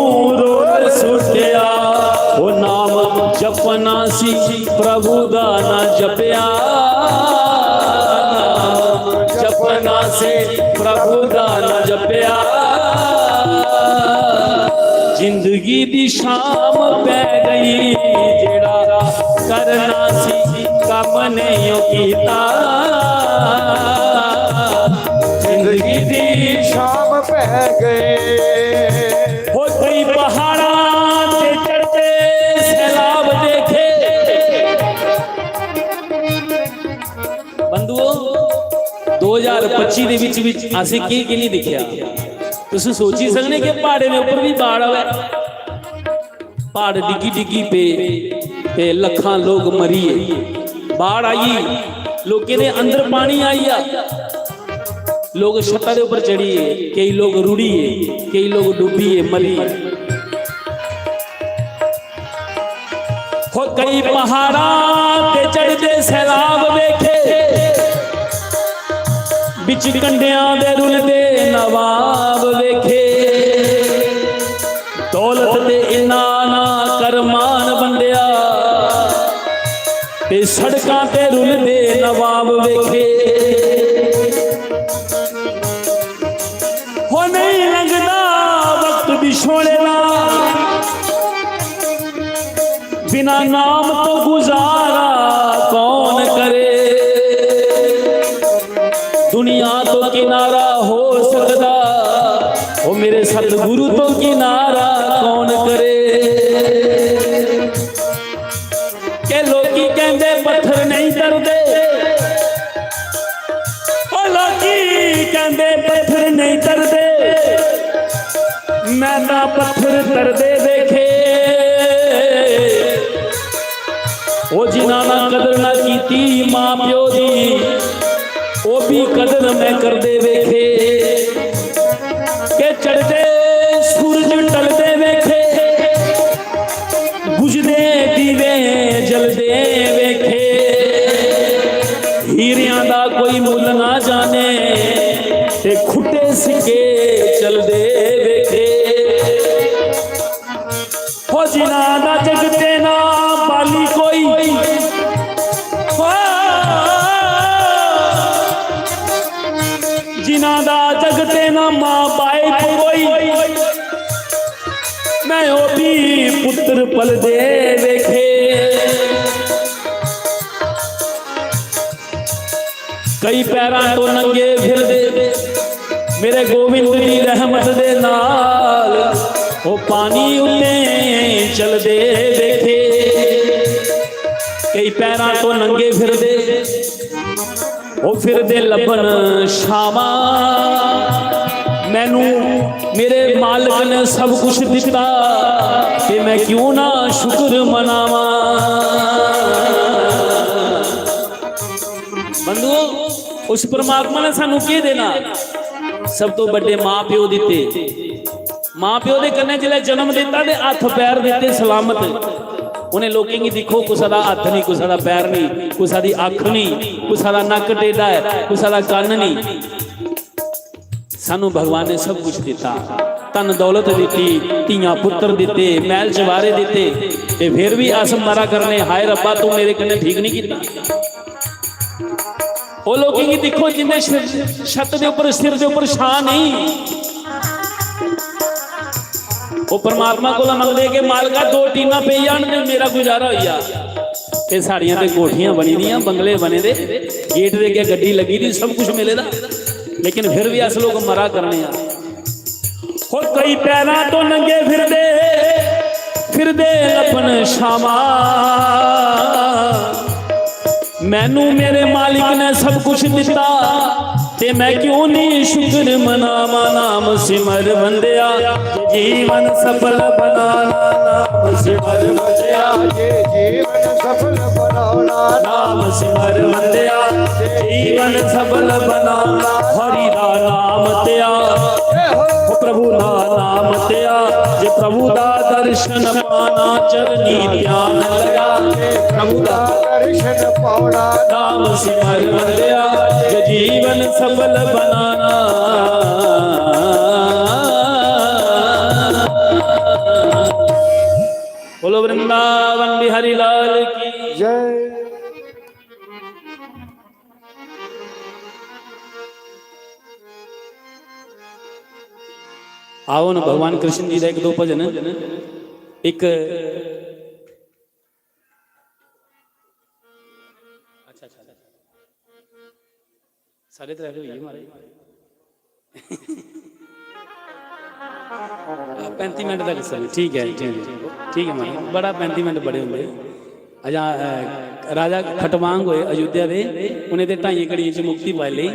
रोल सुटिया ओ नाम जपना सी प्रभु दा ना जपिया जपना से प्रभु दा ना जपिया जिंदगी दी शाम पै गई जेड़ा करना सी कम नहीं कीता जिंदगी दी शाम पै गए हो कई पहाड़ा ते चढ़ते सैलाब देखे बंधुओ 2025 ਦੇ ਵਿੱਚ ਅਸੀਂ ਕੀ ਨਹੀਂ ਦੇਖਿਆ ਤੁਸੀਂ ਸੋਚੀ ਸਕਨੇ ਕਿ ਪਹਾੜੇ ਦੇ ਉੱਪਰ ਵੀ ਬਾੜ ਆਵੇ ਪਹਾੜ ਡਿੱਗੀ पे ਲੱਖਾਂ ਲੋਕ ਮਰੀਏ ਬਾੜ ਆਈ ਲੋਕਾਂ ਦੇ ਅੰਦਰ ਪਾਣੀ ਆਈ ਆ लोग छत्ता के ऊपर चढ़िए कई लोग रुड़िए कई लोग डूबिए मरिए हो कई पहाड़ा ते चढ़ते सैलाब वेखे बिच कंडियां दे रुलदे नवाब वेखे दौलत ते इन्ना ना करमान बंदिया ते सड़कां ते रुलदे नवाब वेखे हो नहीं लगदा वक्त बिछोड़े ना बिना नाम तो गुजारा कौन करे दुनिया तो किनारा हो सकता ओ मेरे सतगुरु तो किनारा कौन करे के लोकी कहंदे पत्थर नहीं तरदे ओ लोकी कहंदे पत्थर नहीं तरदे मैं ना पत्थर तरदे देखे ओ जिन्हां ना कदर ना कीती मां प्यो दी ओ भी कदर मैं करदे वेखे के चढ़दे सूरज टलदे वेखे बुझदे दीवे जलदे वेखे हीरियां दा कोई मुल ना जाने ते खुट्टे सिक्के चलदे वेखे हो जिन्हां दा जगते ना बाली कोई जिन्हां दा जगते ना मां बाप कोई मैं ओ भी पुत्र पलदे वेखे कई पैरां तो नंगे फिरदे मेरे गोविंद दी रहमत दे नाल ओ पानी उत्ते चलदे देखे कई पैरां तो नंगे फिरदे ओ फिरदे लबन शामा मैनू मेरे मालिक ने सब कुछ दिता कि मैं क्यों ना शुक्र मनावा बंधुओ उस परमात्मा ने सानू की देना सब तो बड़े मां प्यो दिते मां प्यो के कन्ने जिले जन्म दिता ते हथ पैर दिते सलामत उन्हें लोकें की देखो कुसा दा हथ नहीं कुसा दा पैर नहीं कुसा दी अख नहीं कुसा दा नक टेढ़ा है कुसा दा कान नहीं सानू भगवान ने सब कुछ दिता धन दौलत दी धियां पुत्र दिते महल चवारे दिते ते फिर भी अस मरा करने हाय रब्बा तू मेरे कन्ने ठीक नहीं कीता वो लोग की देखो जिन्हें छत के उपर सिर के उपर छां नहीं, वो परमात्मा को मंगते कि मालका 2 टीना पे जान दे मेरा गुजारा हो जा। ते साड़ियां ते कोठियां बनी दियां, बंगले बने दे, गेट दे अगे गड्डी लगी दी, सब कुछ मिलेगा, लेकिन फिर भी अस लोग मरा करने हो। कई पैरां तो नंगे फिरदे लपन शामा, मैनू मेरे मालिक ने सब कुछ दिता ते मैं क्यों नहीं शुक्र मनावा। नाम सिमर बंदिया जीवन सफल बनाना, नाम सिमर बंदिया जीवन सफल बनाना, नाम सिमर बंदिया जीवन सफल बनाना। हरि दा नाम त्या प्रभु दा नाम त्या, जे प्रभु दा दर्शन पाना चरनी ध्यान लगा, प्रभु दा दर्शन पाना, नाम सिमर बंदिया जे जीवन सफल बनाना। बोलो वृंदावन बिहारी लाल की जय। आओ ना भगवान कृष्ण जी का 1-2 भजन। एक साढ़े 3 हुई हमारे 35 मिनट तक समय, ठीक है ठीक है मारे, बड़ा 35 मिनट बड़े होंगे। अजा राजा खटवांग होए अयोध्या दे, उन्हें ते 2.5 घड़ियों च मुक्ति पाई ली,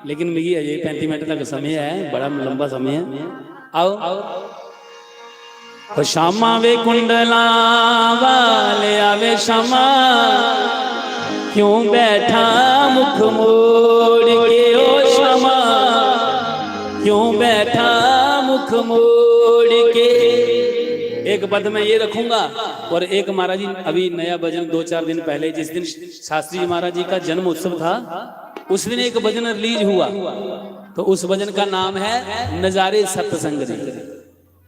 लेकिन मिगी अजे 35 मिनट तक समय है, बड़ा लंबा समय है। आओ शामा वे कुंडला वाले आवे शामा, क्यों बैठा मुख मोड़ के ओ शामा, क्यों बैठा मुख मोड़ के। एक पद में ये रखूंगा, और एक महाराज जी अभी नया भजन 2-4 दिन पहले, जिस दिन शास्त्री जी महाराज जी का जन्म उत्सव था, उस दिन एक भजन रिलीज हुआ, तो उस भजन का नाम है नजारे सत्संग दे।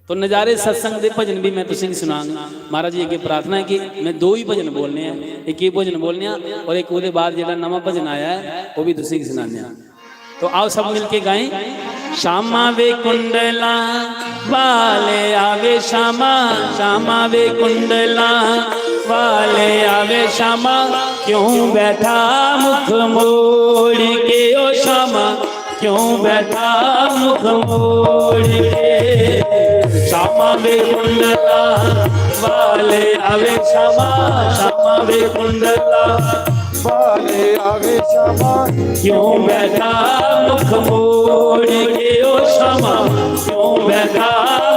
तो नजारे सत्संग दे भजन भी मैं तुझे सुनाऊंगा। महाराज जी अगे प्रार्थना है कि मैं 2 ही भजन बोलने हैं, एक ये भजन बोलने हैं और एक वो बाद जो नवा भजन आया है वो भी तुझे सुनाने। तो आओ सब मिलके गाएं। श्यामा वे कुंडला वाले आवे श्यामा, श्यामा वे कुंडला वाले आवे श्यामा, क्यों बैठा मुख मोड़ के ओ श्यामा, क्यों बैठा मुख मोड़ के। श्यामा वे कुंडला वाले आवे श्यामा, श्यामा वे कुंडला वाले आवे श्यामा, क्यों बैठा मुख मोड़ के ओ श्यामा, क्यों बैठा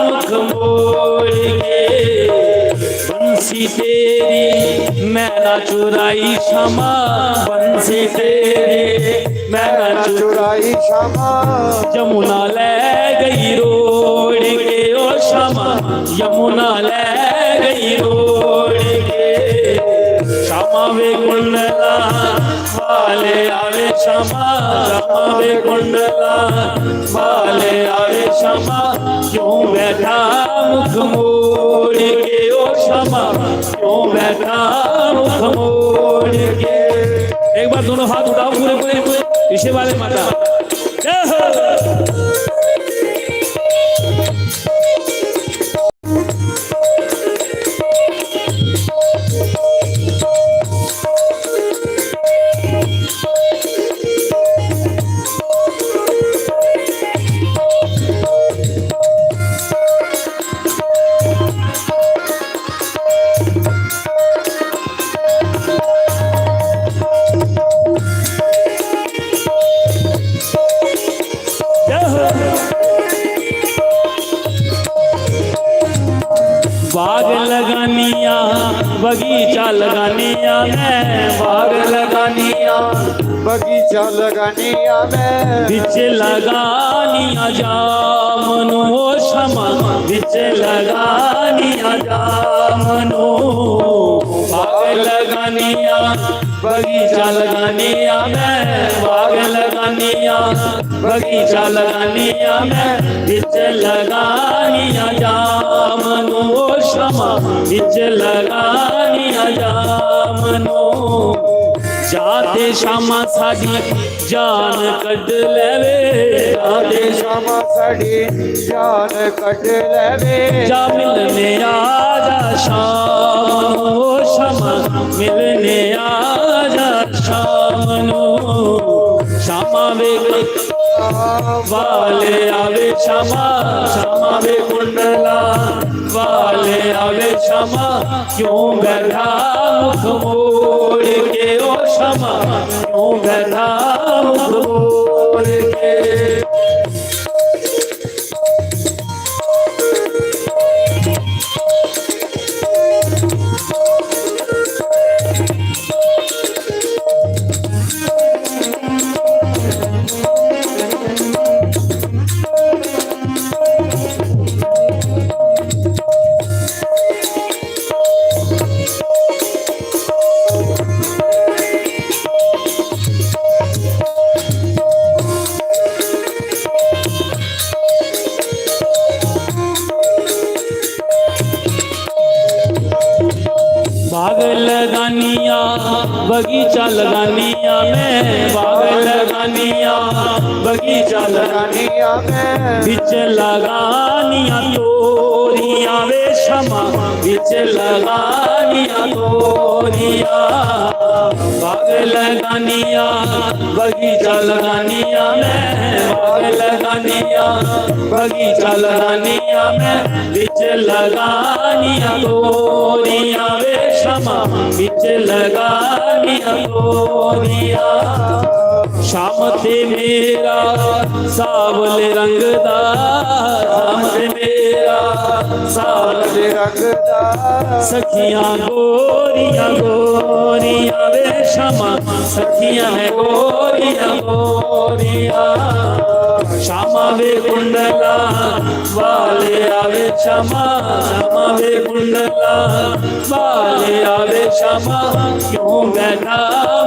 मुख मोड़ के। बंसी तेरी मैना चुराई श्यामा, बंसी तेरी मैना चुराई श्यामा, यमुना ले गई रोड़ के ओ श्यामा, यमुना ले गई रोड़ के। श्यामा वे कुंडला वाले आवे श्यामा, श्यामा वे कुंडला वाले आवे श्यामा, क्यों बैठा मुख मोड़ के ओ श्यामा, क्यों बैठा मुख मोड़ के। एक बार दोनों हाथ उठाओ पूरे पूरे पूरे पीछे वाले माता। बाग लगानिया बगीचा लगानिया मैं, बाग लगानिया बगीचा लगानिया मैं, बिच लगानिया जामनो श्यामा, बिच लगानिया जामनो। बाग लगानिया बगीचा लगानिया मैं, बाग लगानिया बगीचा लगानिया मैं, बिच लगानिया जामनो श्यामा, बिच लगानिया जामनो। जाते शामा साडी जान कढ लेवे जाते शामा साडी जान कढ लेवे जा मिलने आजा शाम ओ शामा मिलने आजा शाम नो शामा वे वाले आवे क्षमा क्षमा वे कुंडला वाले आवे क्षमा क्यों बैठा मुख मोड़ के ओ क्षमा क्यों बैठा मुख मोड़ के बाग लगानिया बगीचा लगानिया में बाग लगानिया बगीचा लगानिया में बिच लगानिया तोरिया वे क्षमा बिच लगानिया तोरिया बाग लगानिया बगीचा लगानिया में बाग लगानिया बगीचा लगानिया में बिच लगानिया तोरिया वे क्षमा बिच लगानिया तोरिया शाम ते मेरा सावले रंग दा शाम ते मेरा सावले रंग दा सखियां गोरियां गोरियां वे क्षमा सखियां है गोरियां गोरियां श्यामा वे कुंडला वाले आवे क्षमा श्यामा वे कुंडला वाले आवे क्षमा क्यों बैठा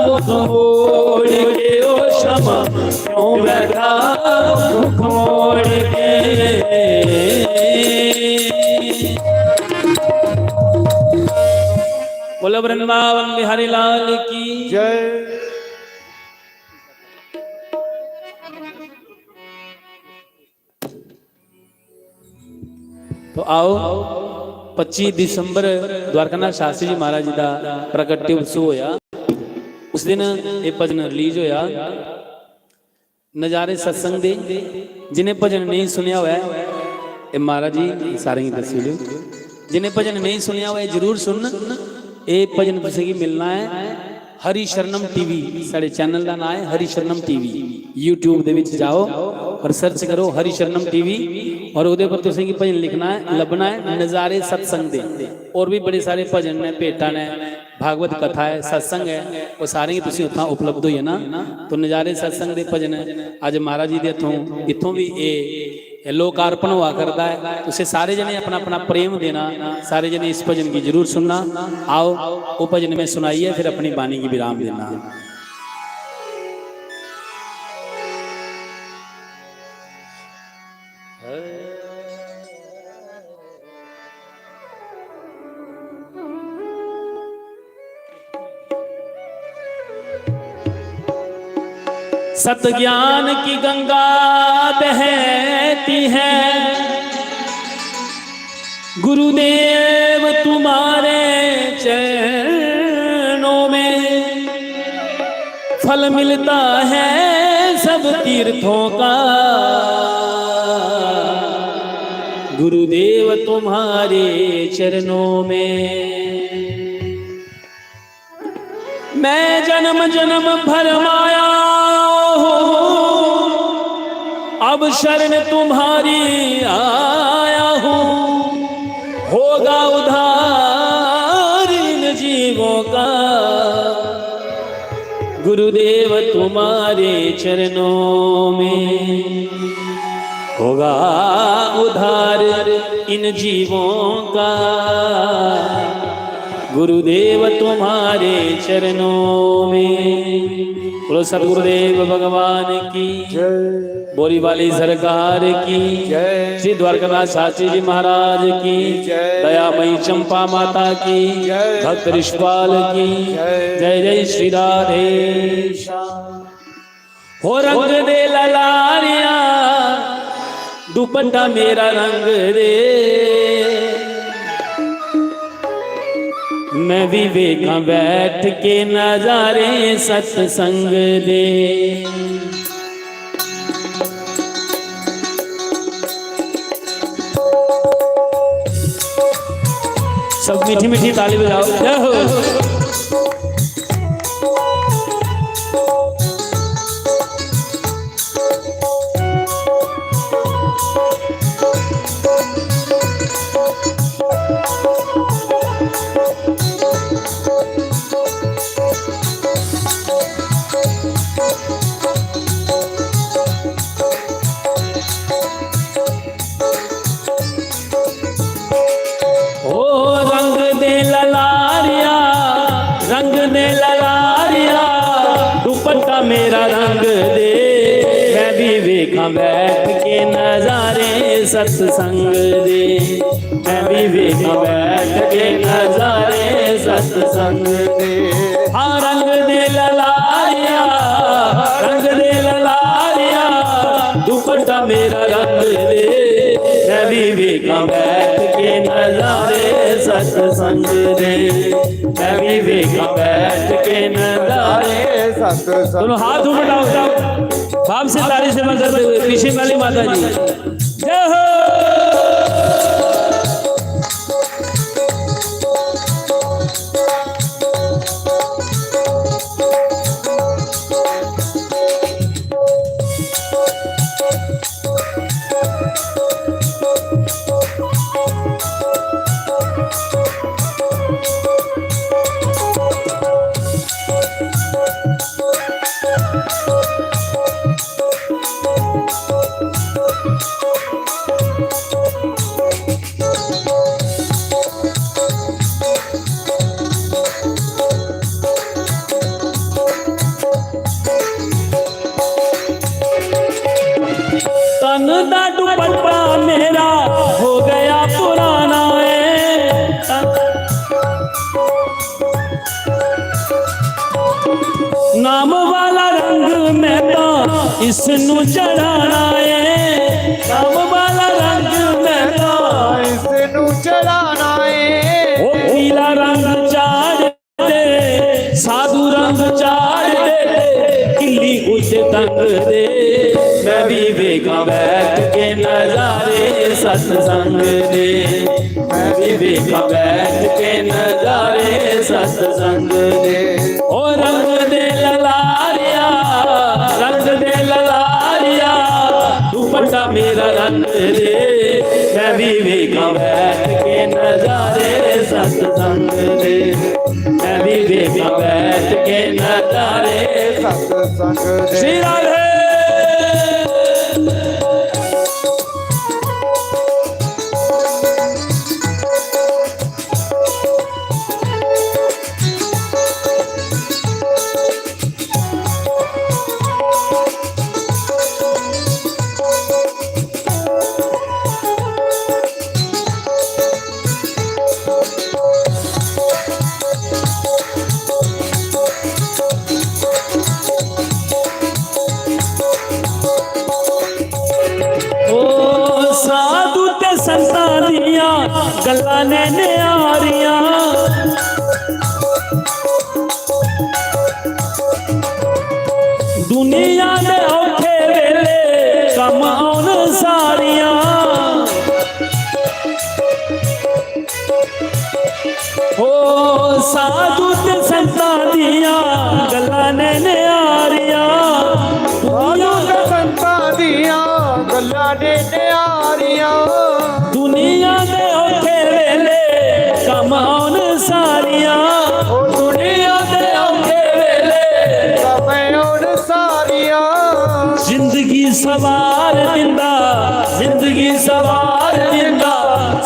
मुख मोड़ के ओ क्षमा क्यों बैठा मुख मोड़ के बोलो वृंदावन बिहारी लाल की जय। तो आओ 25 दिसंबर द्वारकानाथ शास्त्री जी महाराज जी का प्रगट्य उत्सव होया उस दिन ये भजन रिलीज होया नजारे सत्संग दे जिन्हें भजन नहीं सुनिया हुआ है ये महाराज जी सारे ही दस लो जिन्हें भजन नहीं सुनिया हुआ है जरूर सुन ये भजन तुझे की मिलना है हरि शरणम टीवी साढ़े चैनल का नाम है हरि शरणम टीवी यूट्यूब दे विच जाओ और सर्च करो हरि शरणम टीवी और उदे पर तुसें की भजन लिखना है लभना है नजारे सत्संग दे और भी बड़े सारे भजन ने भेटा ने भागवत कथा है सत्संग है वो सारे ही तुसीं उत्थां उपलब्ध होई है ना तो नजारे सत्संग दे भजन अज महाराज जी दे इत्थों भी ये लोकार्पण हुआ करता है उसे सारे जने अपना अपना प्रेम देना सारे जने इस भजन की जरूर सुनना आओ वो भजन में सुनाइए फिर अपनी वाणी की विराम देना सत ज्ञान की गंगा बहती है गुरुदेव तुम्हारे चरणों में फल मिलता है सब तीर्थों का गुरुदेव तुम्हारे चरणों में मैं जन्म जन्म भर माया अब शरण तुम्हारी आया हूँ होगा उद्धार इन जीवों का गुरुदेव तुम्हारे चरणों में होगा उद्धार इन जीवों का गुरुदेव तुम्हारे चरणों में। बोलो सतगुरुदेव भगवान की, जय बोरी वाली सरकार की, जय श्री द्वारकानाथ शास्त्री जी महाराज की, जय। दयामयी चंपा माता की, जय। भक्त ऋषपाल की, जय। जय जय श्री राधे हो। रंग दे ललारिया दुपट्टा मेरा रंग दे, मैं भी वेखा बैठ के नजारे सत्संग दे। सब मीठी मीठी ताली बजाओ, जय हो। मेरा रंग दे, मैं भी वेखा बैठ के नजारे सत्संग दे, मैं भी वेखा बैठ के नजारे सत्संग दे। हाँ रंग दे ललारिया, रंग दे ललारिया, दुपट्टा मेरा रंग दे, मैं भी वेखा बैठ के नजारे सत्संग दे, मैं भी वेखा बैठ के नजारे। दोनों हाथ ऊपर उठाओ, भाव से ताली से मत करते हुए पीछे वाली माता जी जय हो। तन दा दुपट्टा मेरा हो गया पुराना है, नाम वाला रंग मैं तो इसनू चढ़ाना है, नाम वाला रंग मैं तो इसनू चढ़ाना है। ओ पीला रंग चाड़ दे, साधु रंग चाड़ दे, किली कुछ तंग दे, मैं भी वेखा बैठ के नजारे सत्संग दे, मैं भी वेखा बैठ के नजारे सत्संग दे। ओ रंग दे ललारिया, रंग दे ललारिया, दुपट्टा मेरा रंग दे, मैं भी वेखा बैठ के नजारे सत्संग दे, मैं भी वेखा बैठ के नजारे सत्संग दे। श्री राधे। गल्ला ने न्यारियां दुनिया दे औखे वेले कम आउन सारियां, हो साधु ते संतां दियां गल्ला ने न्यारियां, साधु ते संतां दियां गल्ला ने न्यारियां, दुनिया दे औखे वेले कम आउन सारियां, ओ दुनिया दे औखे वेले कम आउन सारियां। जिंदगी सवार दिंदा, जिंदगी सवार दिंदा,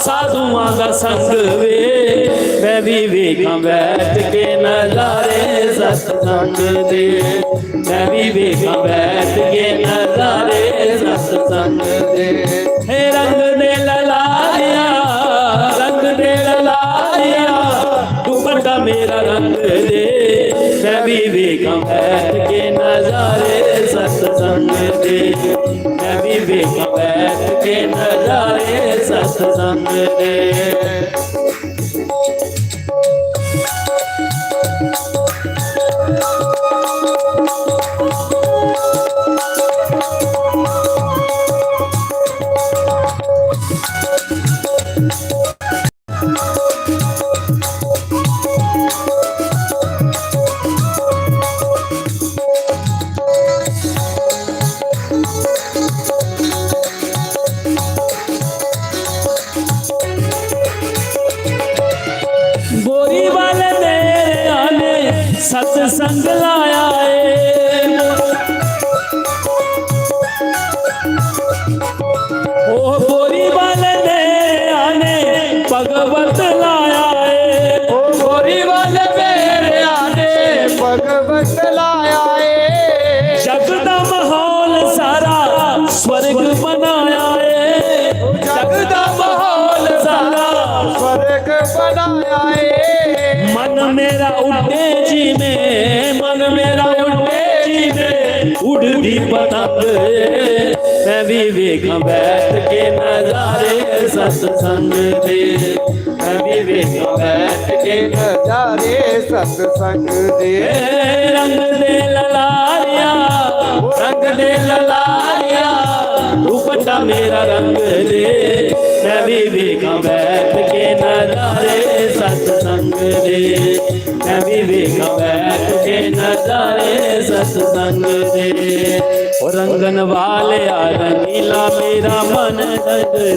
साधुआं दा संग वे मैं भी वेखां बैठ के नज़ारे सतसंग दे मैं भी वेखां बैठ के नज़ारे सतसंग दे हे रंग दे ललारिया रंग दे ललारिया दुपट्टा मेरा रंग दे मैं भी वेखां बैठ के नज़ारे सतसंग दे मैं भी वेखां बैठ के नज़ारे सतसंग दे बोरी वाले मेरे आने सतसंग लाया है ओ बोरी वाले मेरे आने भगवत लाया है ओ गोरी वाले मेरे आने भगवत लाया है जग दा माहौल सारा स्वर्ग बनाया है जग दा माहौल सारा स्वर्ग बनाया है मन मेरा उड़े जी में मन मेरा उड़े जी में उड़ती पतंग मैं भी वेखां बैठ के नज़ारे सतसंग दे मैं भी वेखां बैठ के नजारे सत्संग दे रंग दे ललारिया रंग दे ललारिया दुपट्टा मेरा रंग दे मैं भी वेखां बैठ के नज़ारे सतसंग दे मैं भी वेखां बैठ के नज़ारे सतसंग दे ओ रंगन वाले रंगीला मेरा मन रंग दे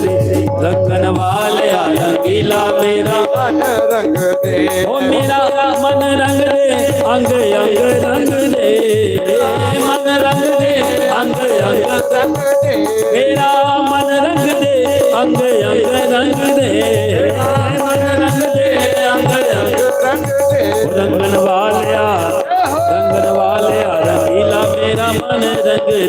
रंगन वाले रंगीला मेरा मन रंग दे ओ मेरा मन रंग दे अंग अंग रंग दे मन रंग दे अंग अंग रंग दे मेरा मन रंग दे अंग अंग रंग दे मन रंग दे अंग अंग रंग दे रंगन वालिया रंगीला मेरा मन रंग दे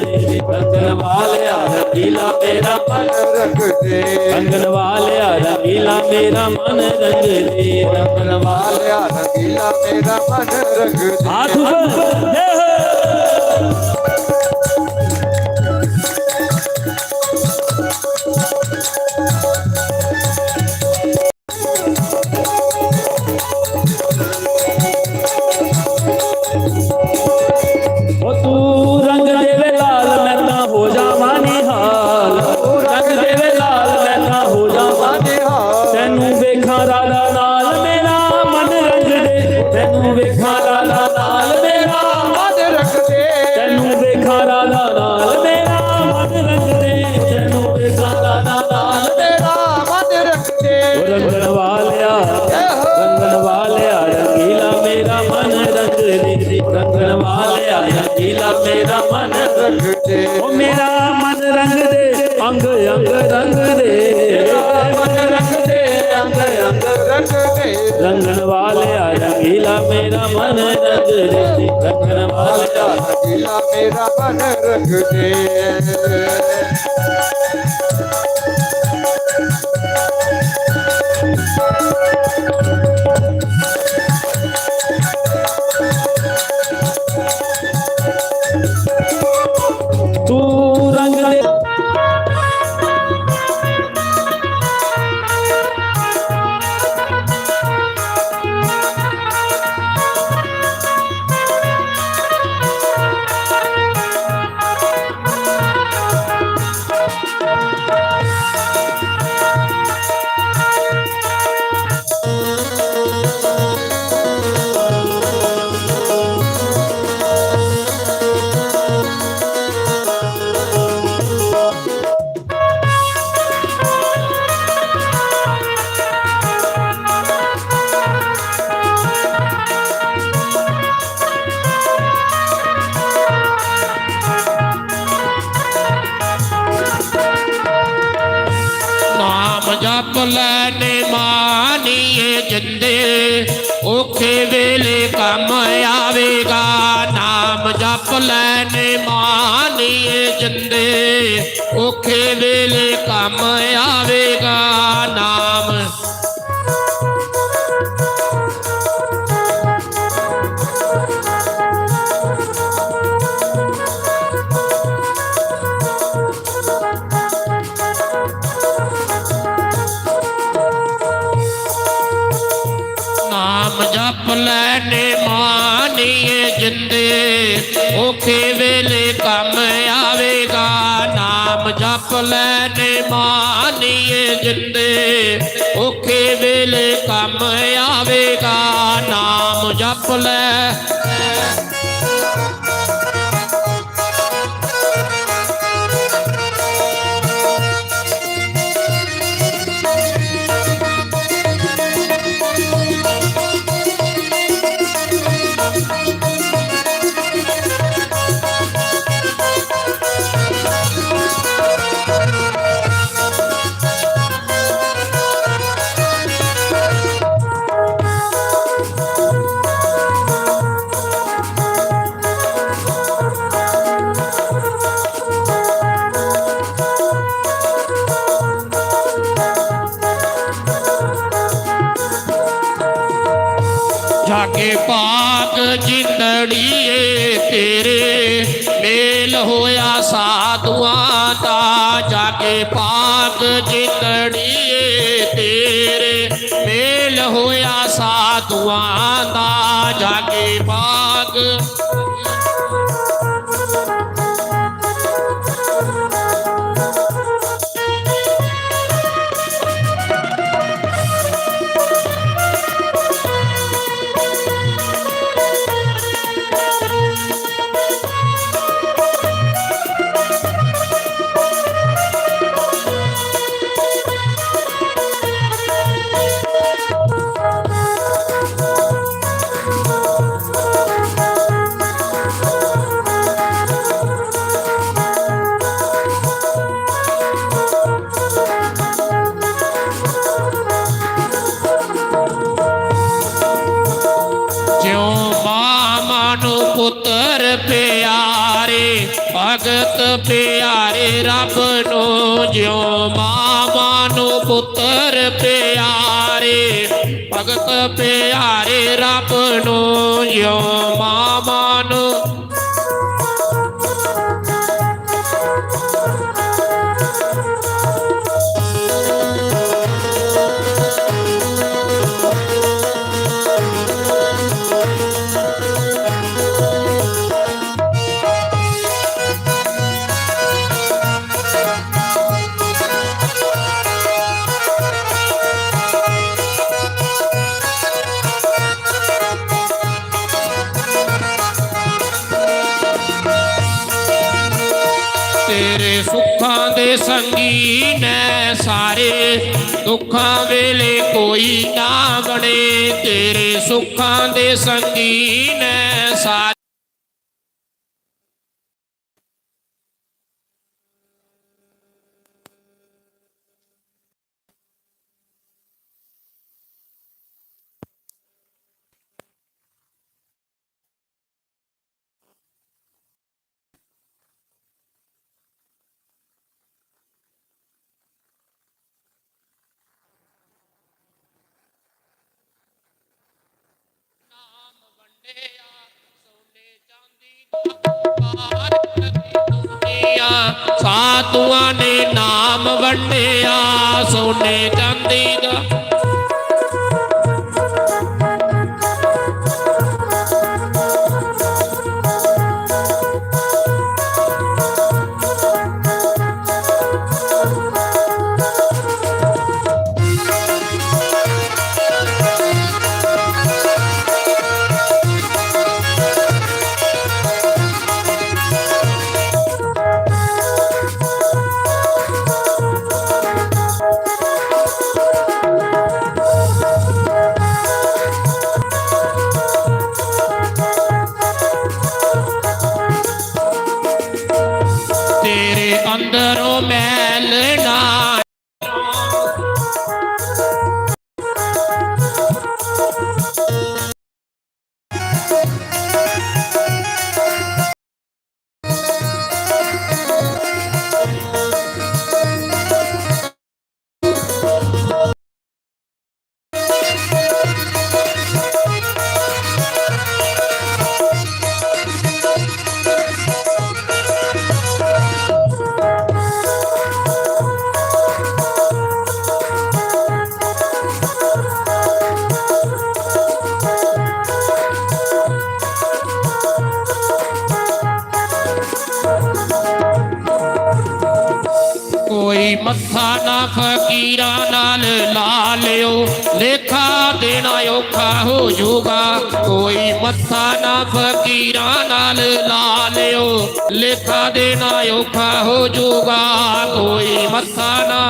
रंगन वालिया रंगीला मेरा मन रंग दे रंगन वालिया रंगीला मेरा मन रंग दे रंगन वालिया रंगीला मेरा मन रंग दे हाथ ऊपर जय हो। ओ तू रंग देवे लाल मैं ता हो जावां निहाल रंग देवे लाल मैं ता हो जावां तैनू वेखां राधा नाल मेरा मन रंग दे तैनू वेखां राधा नाल मेरा मन रंग दे तैनू वेखां राधा नाल मेरा मन रंग दे तैनू वेखां राधा नाल मेरा मन रंग दे ओ रंगन वालिया रंगीला मेरा मन रंग दे रंगन वालिया रंगीला मेरा मन रंग दे ओ मेरा मन रंग दे अंग अंग रंग दे मन रंग दे अंग अंग रंग दे रंगन वालिया रंगीला मेरा मन रंग दे रंगन वालिया रंगीला मेरा मन रंग दे तू रंग दे ਜਪ ਲੈਨੇ ਮਾਨੀਏ ਜਿੰਦੇ ਔਖੇ ਵੇਲੇ ਕੰਮ ਆਵੇਗਾ ਨਾਮ ਜਪ ਲੈਨੇ ਮਾਨੀਏ ਜਿੰਦੇ ਔਖੇ ਵੇਲੇ ਕੰਮ ਆਵੇਗਾ ਨਾਮ ਨਾਮ ਜਪ ਲੈਨੇ ਮਾਨੀਏ ਜਿੰਦੇ ਔਖੇ ਵੇਲੇ ਕੰਮ ਆਵੇਗਾ ਨਾਮ ਜਪ ਲੈਨੇ ਮਾਨੀਏ ਜਿੰਦੇ ਔਖੇ ਵੇਲੇ ਕੰਮ ਆਵੇਗਾ ਨਾਮ ਜਪ ਲੈ ਜਾਗੇ ਪਾਕ ਜਿੰਦੜੀਏ ਤੇਰੇ ਮੇਲ ਹੋਇਆ ਸਾਧੂਆਂ ਦਾ ਜਾਗੇ ਪਾਕ ਜਿੰਦੜੀਏ ਤੇਰੇ ਮੇਲ ਹੋਇਆ ਸਾਧੂਆਂ ਦਾ ਜਾਗੇ ਪਾਕ पुत्र प्यारे भगत प्यारे रब नो ज्यो मामा नो पुत्र प्यारे भगत प्यारे रब नो ज्यो मामा नो तेरे सुखां दे संगी ने सारे दुखां वेले कोई ना बने तेरे सुखां दे संगी ने सारे साधुआं ने नाम वंडिया सोने चांदी दा ਮੱਥਾ ਨਾ ਫਕੀਰਾਂ ਨਾਲ ਲਾ ਲਿਓ, ਲੇਖਾ ਦੇਣਾ ਔਖਾ ਹੋ ਜਾਊਗਾ। ਕੋਈ ਮੱਥਾ ਨਾ ਫਕੀਰਾਂ ਨਾਲ ਲਾ ਲਿਓ, ਲੇਖਾ ਦੇਣਾ ਔਖਾ ਹੋ ਜਾਊਗਾ। ਕੋਈ ਮੱਥਾ ਨਾ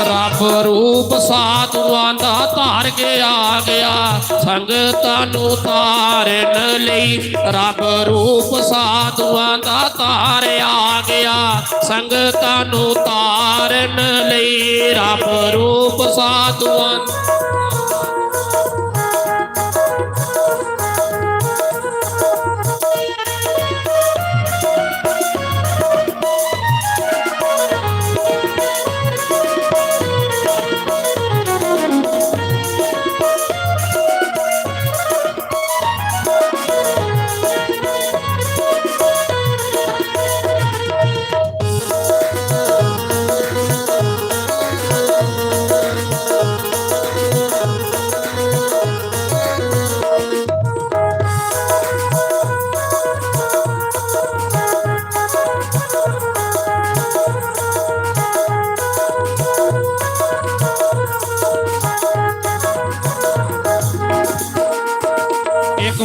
ਰੱਬ ਰੂਪ ਸਾਧੂਆਂ ਦਾ ਧਾਰ ਕੇ ਆ ਗਿਆ, ਸੰਗਤਾਂ ਨੂੰ ਤਾਰਨ ਲਈ। ਰੱਬ ਰੂਪ ਸਾਧੂਆਂ ਦਾ ਧਾਰ ਆ ਗਿਆ, ਸੰਗਤਾਂ ਨੂੰ ਤਾਰਨ ਲਈ। ਰੱਬ ਰੂਪ ਸਾਧੂਆਂ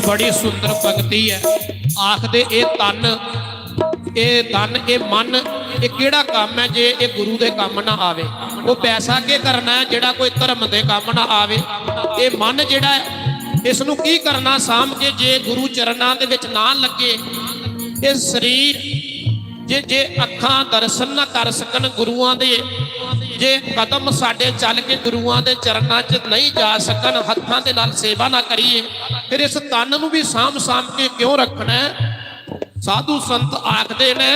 बड़ी सुंदर भगती है। आखदे ये तन ये मन ये केड़ा काम है जे ये गुरु दे काम ना आवे। वो पैसा के करना है जेड़ा कोई धर्म दे काम ना आवे। ये मन जेड़ा इसनू की करना साम के जे गुरु चरना दे विच ना लगे। ये शरीर जे जे अखां दर्शन ना कर सकन गुरुआं दे, जे कदम साडे चल के गुरुआं दे चरनां च नहीं जा सकन, हत्थां दे नाल सेवा ना करिए, फिर इस तन नूं भी साम के क्यों रखना है। साधु संत आखदे ने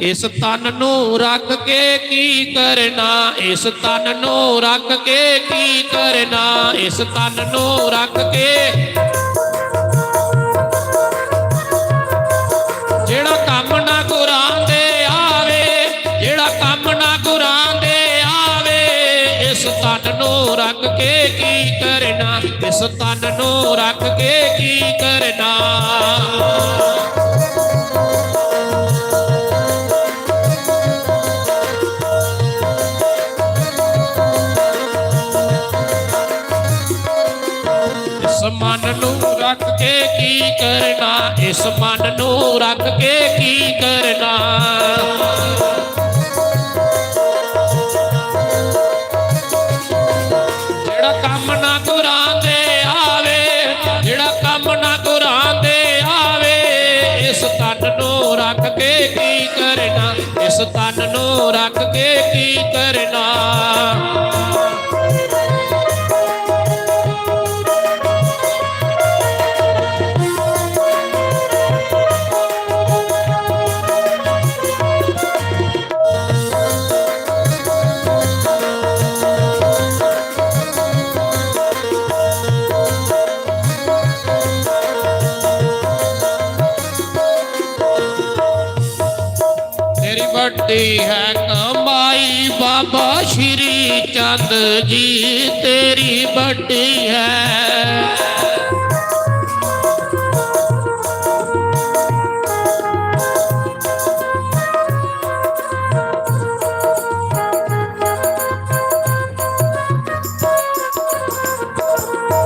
इस तन नूं रख के की करना, इस तन नूं रख के की करना, इस तन नूं रख के जेड़ा काम ना गुरां दे आवे, जेड़ा काम ना गुरां दे आवे। इस तन नूं रख के की करना, इस तन नूं रख के की करना। इस मन नूं रख के की करना, इस मन नूं रख के की करना। जेड़ा काम ना गुरां दे आवे, जेड़ा काम ना गुरां दे आवे। इस तन नूं रख के की करना, इस तन नूं रख के की करना। बड़ी है कमाई बाबा श्री चंद जी, तेरी बड़ी है।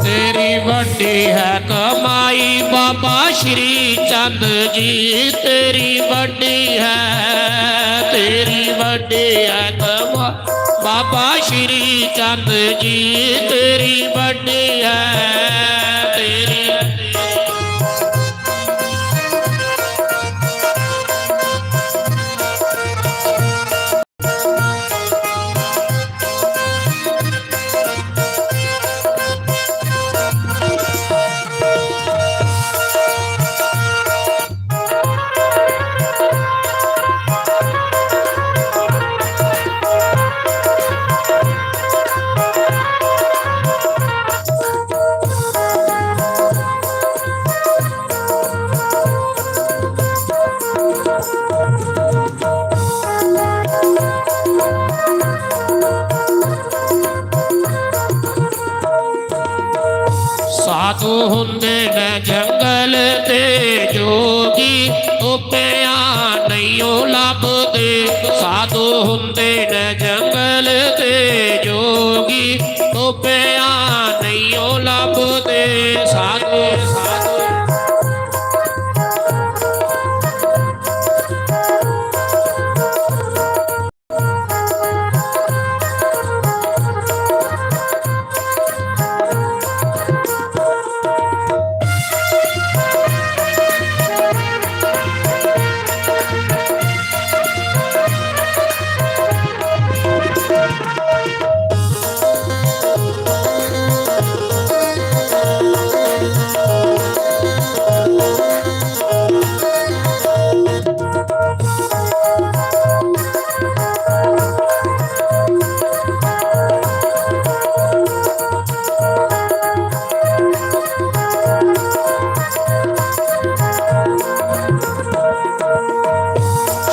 तेरी बड़ी है कमाई बाबा श्री चंद जी, तेरी बड़ी है, तेरी बड़ी है कमाई बाबा श्री चंद जी, तेरी बड़ी है, तेरी साधु हुंदे ने जंगल दे जोगी उपिया नहीं लभदे। साधु हुंदे ने जंगल दे जोगी उपिया नहीं लभदे। साधु साधु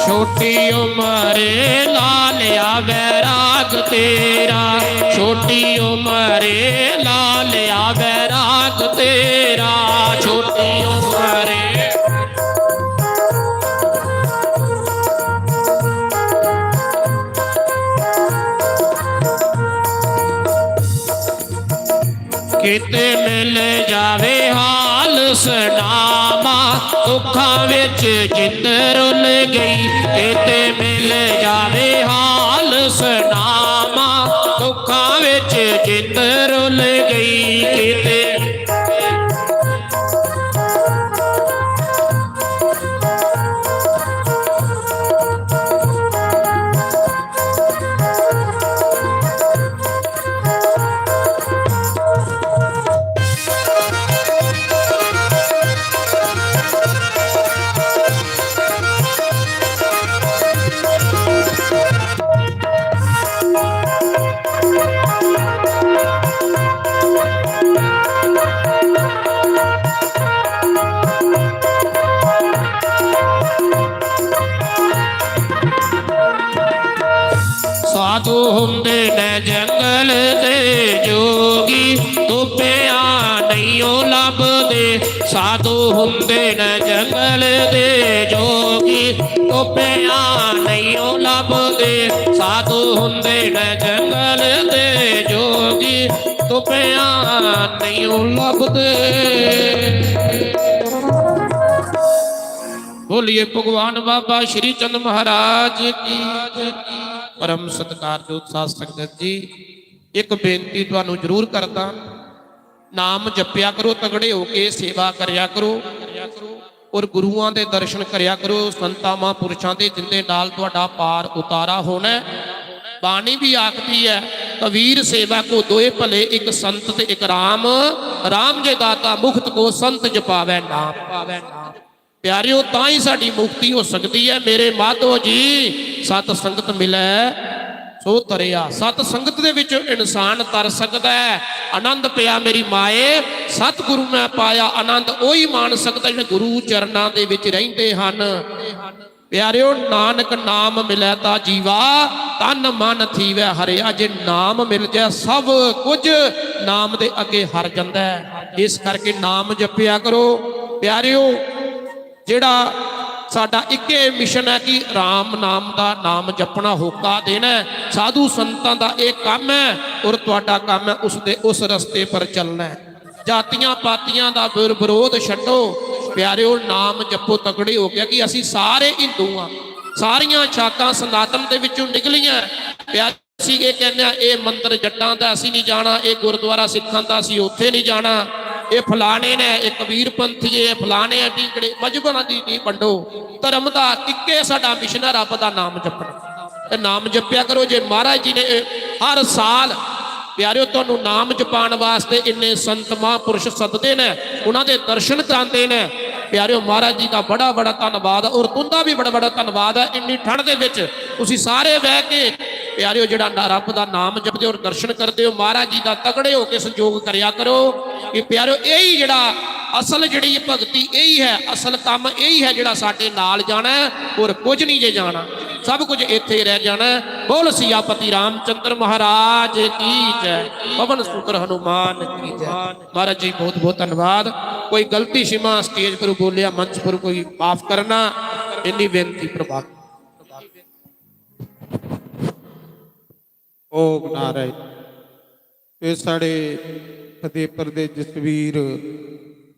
छोटी उम्रे ला लिया वैराग तेरा। छोटी उम्रे ला लिया वैराग तेरा। छोटी उम्रे किते मिल जावे हाल सनामा दुखां विच जिंद रुल गई। किते मिल जावे हाल सनामा दुखां विच जिंद रुल गई। किते साधु हुंदे ने जंगल दे जोगी तुपिया नहीं लभदे। साधु हुंदे ने जंगल दे जोगी तुपिया नहीं लभदे। साधु हुंदे ने जंगल दे जोगी तुपिया नहीं लभदे। बोलिए भगवान बाबा श्री चंद महाराज की। परम सत्कारयोग साध संगत जी, एक बेनती तुहानू जरूर करदा, नाम जपिया करो, तगड़े होके सेवा करया करो और गुरुआं दे दर्शन करया करो। संतां महापुरुषां दे जिंदे नाल तुहाडा पार उतारा होना है। बाणी भी आखदी है, कबीर सेवा को दोए भले, एक संत ते एक राम। राम जे दाता मुक्त को संत जपावै नाम पावै नाम। प्यारिओ तां ही साडी मुक्ति हो सकती है। मेरे माधो जी, सत संगत मिले सो तरिया। सत संगत दे विच इंसान तर सकदा है। आनंद पिया मेरी माए, सतगुरु मैं पाया आनंद ओही मान सकदा जिहड़े गुरु चरनां दे विच रहिंदे हन। प्यारिओ नानक नाम मिलै ता जीवा तन मन थीवै हरिया। जे नाम मिल जाए सब कुछ नाम दे अगे हर जांदा है। इस करके नाम जपिया करो प्यारिओ। ਜਿਹੜਾ ਸਾਡਾ ਇੱਕੇ ਮਿਸ਼ਨ ਹੈ ਕਿ ਰਾਮ ਨਾਮ ਦਾ ਨਾਮ ਜਪਣਾ, ਹੋਕਾ ਦੇਣਾ। ਸਾਧੂ ਸੰਤਾਂ ਦਾ ਇਹ ਕੰਮ ਹੈ ਔਰ ਤੁਹਾਡਾ ਕੰਮ ਹੈ ਉਸ ਰਸਤੇ ਪਰ ਚੱਲਣਾ ਹੈ। ਜਾਤੀਆਂ ਪਾਤੀਆਂ ਦਾ ਵਿਰੋਧ ਛੱਡੋ ਪਿਆਰਿਓ, ਨਾਮ ਜਪੋ ਤਕੜੇ ਹੋ ਗਿਆ ਕਿ ਅਸੀਂ ਸਾਰੇ ਹਿੰਦੂ ਆ। ਸਾਰੀਆਂ ਛਾਕਾਂ ਸਨਾਤਨ ਦੇ ਵਿੱਚੋਂ ਨਿਕਲੀਆਂ। ਪਿਆਰ ਅਸੀਂ ਇਹ ਕਹਿੰਦੇ ਆ ਇਹ ਮੰਦਰ ਜੱਟਾਂ ਦਾ ਅਸੀਂ ਨਹੀਂ ਜਾਣਾ, ਇਹ ਗੁਰਦੁਆਰਾ ਸਿੱਖਾਂ ਦਾ ਅਸੀਂ ਉੱਥੇ ਨਹੀਂ ਜਾਣਾ, ਇਹ ਫਲਾਣੇ ਨੇ, ਇਹ ਕਬੀਰ ਪੰਥੀਏ, ਇਹ ਫਲਾਣੇ ਆ ਟਿਕੜੇ। ਮਜਬਰਾਂ ਦੀ ਨਹੀਂ ਵੰਡੋ, ਧਰਮ ਦਾ ਇੱਕੇ ਸਾਡਾ ਮਿਸ਼ਨ ਹੈ, ਰੱਬ ਦਾ ਨਾਮ ਜਪਣਾ। ਤੇ ਨਾਮ ਜਪਿਆ ਕਰੋ। ਜੇ ਮਹਾਰਾਜ ਜੀ ਨੇ ਹਰ ਸਾਲ ਪਿਆਰਿਓ ਤੁਹਾਨੂੰ ਨਾਮ ਜਪਾਉਣ ਵਾਸਤੇ ਇੰਨੇ ਸੰਤ ਮਹਾਂਪੁਰਸ਼ ਸੱਦਦੇ ਨੇ, ਉਹਨਾਂ ਦੇ ਦਰਸ਼ਨ ਕਰਾਉਂਦੇ ਨੇ। ਪਿਆਰਿਓ ਮਹਾਰਾਜ ਜੀ ਦਾ ਬੜਾ ਬੜਾ ਧੰਨਵਾਦ ਔਰ ਤੁੰਦਾ ਵੀ ਬੜਾ ਬੜਾ ਧੰਨਵਾਦ ਹੈ। ਇੰਨੀ ਠੰਡ ਦੇ ਵਿੱਚ ਤੁਸੀਂ ਸਾਰੇ ਬਹਿ ਕੇ ਪਿਆਰਿਓ ਜਿਹੜਾ ਰੱਬ ਦਾ ਨਾਮ ਜਪਦੇ ਹੋ, ਦਰਸ਼ਨ ਕਰਦੇ ਹੋ, ਮਹਾਰਾਜ ਜੀ ਦਾ ਤਕੜੇ ਹੋ ਕੇ ਸੰਯੋਗ ਕਰਿਆ ਕਰੋ। ਕਿ ਪਿਆਰਿਓ ਇਹੀ ਜਿਹੜਾ ਅਸਲ ਜਿਹੜੀ ਭਗਤੀ ਇਹੀ ਹੈ, ਅਸਲ ਕੰਮ ਇਹੀ ਹੈ ਜਿਹੜਾ ਸਾਡੇ ਨਾਲ ਜਾਣਾ ਹੈ, ਹੋਰ ਕੁਝ ਨਹੀਂ ਜੇ ਜਾਣਾ, ਸਭ ਕੁਝ ਇੱਥੇ ਰਹਿ ਜਾਣਾ ਹੈ। ਬੋਲ ਸਿਆਪਤੀ ਰਾਮਚੰਦਰ ਮਹਾਰਾਜ ਕੀ ਜੈ, ਪਵਨ ਸੁਤਰ ਹਨੂਮਾਨ ਕੀ ਜੈ। ਮਹਾਰਾਜ ਜੀ ਬਹੁਤ ਬਹੁਤ ਧੰਨਵਾਦ। ਕੋਈ ਗਲਤੀ ਸ਼ਿਮਾ ਸਟੇਜ ਪਰ ਬੋਲਿਆ, ਮੰਚ ਪਰ ਕੋਈ ਮਾਫ ਕਰਨਾ, ਇੰਨੀ ਬੇਨਤੀ ਪ੍ਰਭਾਤ। ਓਮ ਨਾਰਾਇਣ। ਇਹ ਸਾਡੇ ਫਤਿਹਪੁਰ ਦੇ ਜਸਵੀਰ